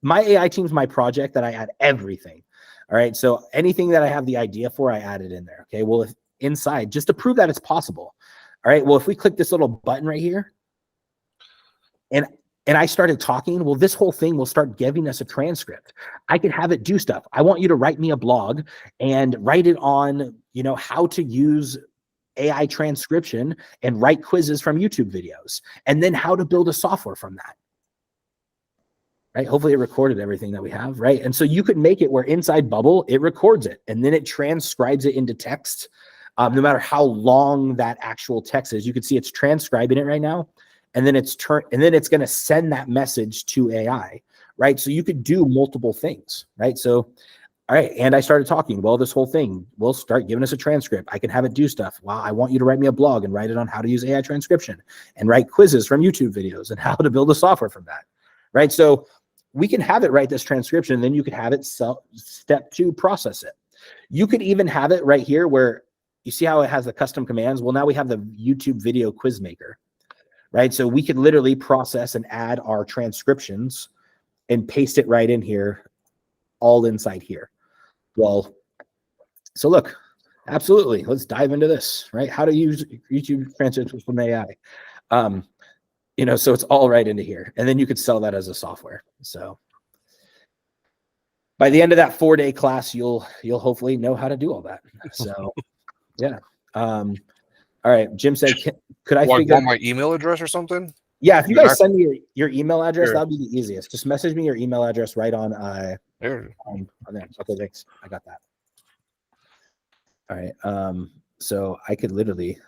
my AI team's my project that I add everything. All right. So anything that I have the idea for, I add it in there. Okay. Well, if inside, just to prove that it's possible. All right. Well, if we click this little button right here and I started talking, well, this whole thing will start giving us a transcript. I can have it do stuff. I want you to write me a blog and write it on, you know, how to use AI transcription and write quizzes from YouTube videos, and then how to build a software from that. Right? Hopefully it recorded everything that we have, right? And so you could make it where inside Bubble, it records it and then it transcribes it into text. No matter how long that actual text is, you can see it's transcribing it right now. And then it's going to send that message to AI, right? So you could do multiple things, right? So, all right. And I started talking, well, this whole thing will start giving us a transcript. I can have it do stuff. Well, I want you to write me a blog and write it on how to use AI transcription and write quizzes from YouTube videos and how to build a software from that, right? So we can have it write this transcription, and then you could have it step 2, process it. You could even have it right here where you see how it has the custom commands. Well, now we have the YouTube video quiz maker. Right. So we could literally process and add our transcriptions and paste it right in here, all inside here. Well, so look, absolutely. Let's dive into this, right? How to use YouTube transcriptions from AI. You know, so it's all right into here. And then you could sell that as a software. So by the end of that 4-day class, you'll hopefully know how to do all that. So yeah. All right. Jim said, could I figure out my email address or something? Yeah, if you guys send me your email address, that would be the easiest. Just message me your email address right on there. Okay, thanks. I got that. All right. So I could literally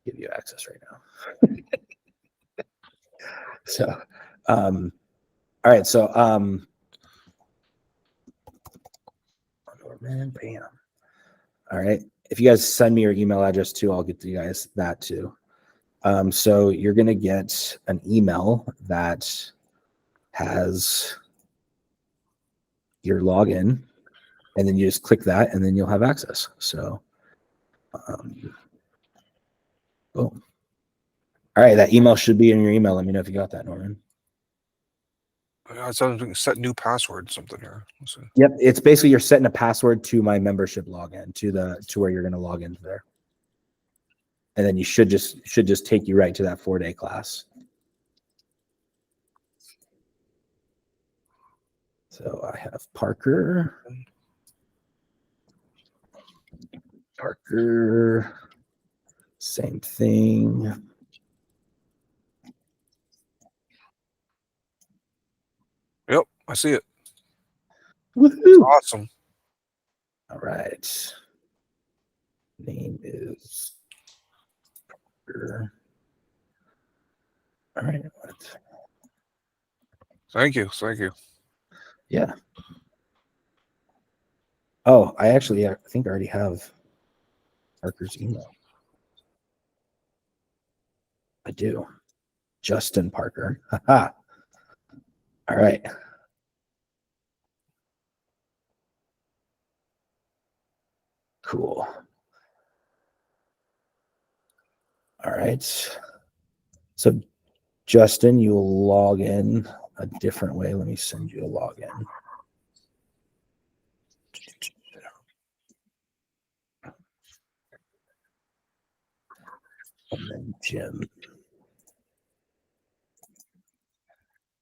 give you access right now. So all right. So man, bam. All right. If you guys send me your email address too, I'll get to you guys that too. So you're going to get an email that has your login, and then you just click that and then you'll have access. So, boom. All right. That email should be in your email. Let me know if you got that, Norman. It sounds like set new password something here. Yep. It's basically you're setting a password to my membership login to where you're going to log into there. And then you should just take you right to that 4-day class. So I have Parker, same thing. Yep, I see it. Woohoo! Awesome. All right. Name is Parker. All right. Thank you. Yeah. Oh, I think I already have Parker's email. I do. Justin Parker. Haha. All right. Cool. All right. So Justin, you'll log in a different way. Let me send you a login. And then Jim.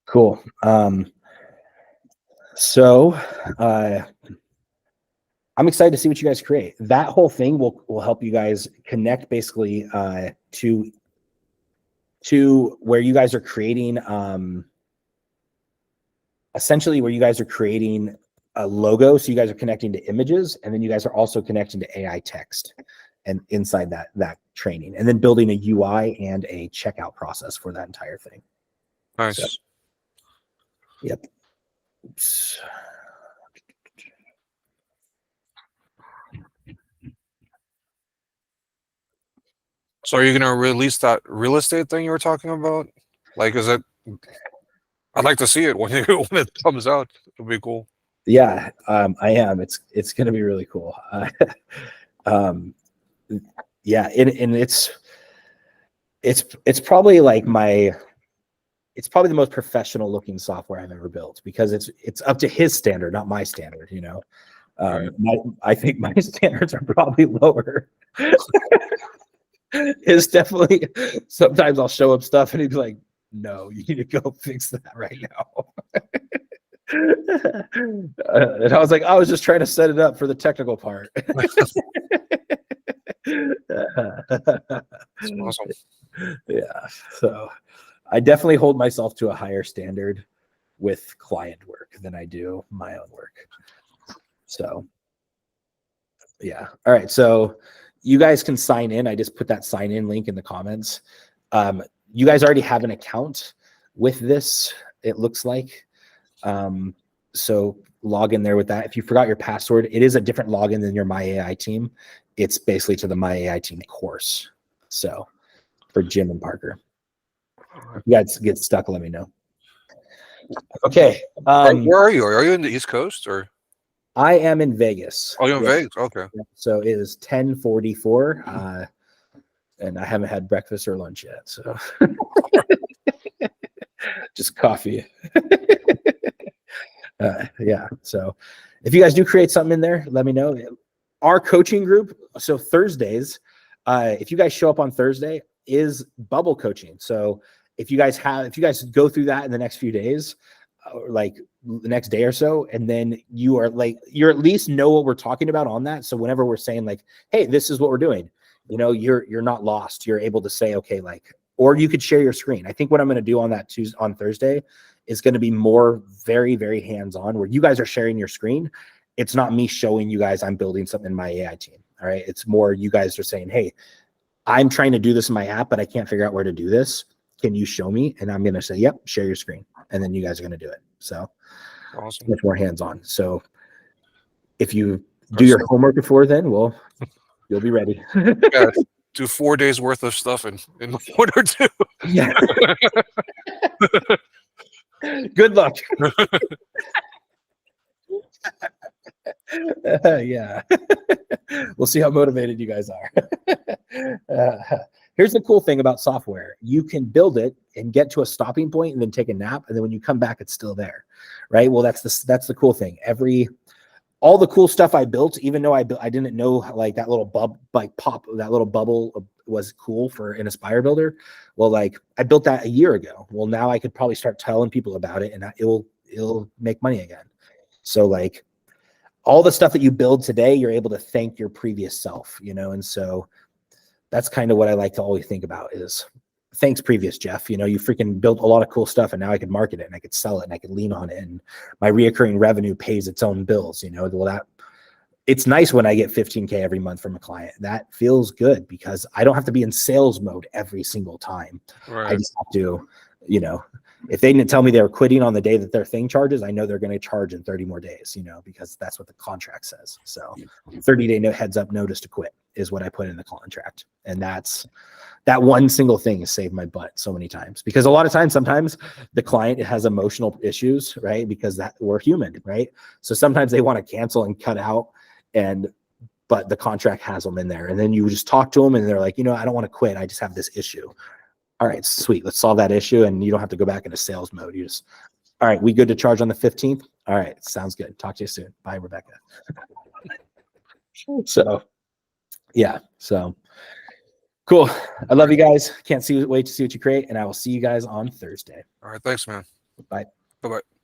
Cool. So I'm excited to see what you guys create. That whole thing will help you guys connect basically to where you guys are creating essentially where you guys are creating a logo. So you guys are connecting to images, and then you guys are also connecting to AI text and inside that training, and then building a UI and a checkout process for that entire thing. Nice. So, yep. Oops. So are you gonna release that real estate thing you were talking about? Like, is it? I'd like to see it when when it comes out. It'll be cool. Yeah, I am. It's going to be really cool. Yeah, and it's probably like it's probably the most professional looking software I've ever built, because it's up to his standard, not my standard. You know, Right. I think my standards are probably lower. It's definitely, sometimes I'll show him stuff and he'd be like, no, you need to go fix that right now. And I was like, I was just trying to set it up for the technical part. That's awesome. Yeah. So I definitely hold myself to a higher standard with client work than I do my own work. So yeah. All right. So you guys can sign in. I just put that sign in link in the comments. You guys already have an account with this, it looks like. So log in there with that. If you forgot your password, it is a different login than your My AI team. It's basically to the My AI team course. So for Jim and Parker, if you guys get stuck, let me know. Okay. Where are you? Are you in the East Coast or? I am in Vegas. Oh, you're in Yeah. Vegas. Okay. So it is 10:44, and I haven't had breakfast or lunch yet. So just coffee. Yeah. So if you guys do create something in there, let me know. Our coaching group, so Thursdays, if you guys show up on Thursday, is bubble coaching. So if you guys go through that in the next few days, like the next day or so, and then you're at least know what we're talking about on that. So whenever we're saying like, hey, this is what we're doing, you know, you're not lost. You're able to say, okay, like, or you could share your screen. I think what I'm going to do on that on Thursday is going to be more very, very hands-on, where you guys are sharing your screen. It's not me showing you guys I'm building something in my AI team. All right. It's more you guys are saying, hey, I'm trying to do this in my app, but I can't figure out where to do this. Can you show me? And I'm going to say, yep, share your screen. And then you guys are going to do it. So Awesome. much more hands-on. So if you do your homework before then, you'll be ready. Yeah, do 4 days worth of stuff in 1 or 2. Yeah. Good luck. Yeah. We'll see how motivated you guys are. Here's the cool thing about software. You can build it and get to a stopping point and then take a nap. And then when you come back, it's still there. Right. Well, that's the cool thing. All the cool stuff I built, even though I didn't know like that little that little bubble was cool for an Aspire builder. Well, like I built that a year ago. Well, now I could probably start telling people about it, and it'll make money again. So like all the stuff that you build today, you're able to thank your previous self, you know? And so that's kind of what I like to always think about is thanks previous Jeff. You know, you freaking built a lot of cool stuff, and now I could market it and I could sell it and I could lean on it, and my reoccurring revenue pays its own bills. You know, well, it's nice when I get 15K every month from a client. That feels good because I don't have to be in sales mode every single time. Right. I just have to, you know, if they didn't tell me they were quitting on the day that their thing charges, I know they're going to charge in 30 more days, you know, because that's what the contract says. So 30-day heads up notice to quit is what I put in the contract. And that one single thing has saved my butt so many times, because a lot of times, sometimes the client has emotional issues, right? Because we're human, right? So sometimes they want to cancel and cut out, but the contract has them in there. And then you just talk to them and they're like, you know, I don't want to quit. I just have this issue. All right, sweet. Let's solve that issue, and you don't have to go back into sales mode. You just, all right, we good to charge on the 15th? All right, sounds good. Talk to you soon. Bye, Rebecca. So, yeah, so cool. I love you guys. Can't wait to see what you create, and I will see you guys on Thursday. All right, thanks, man. Bye. Bye-bye.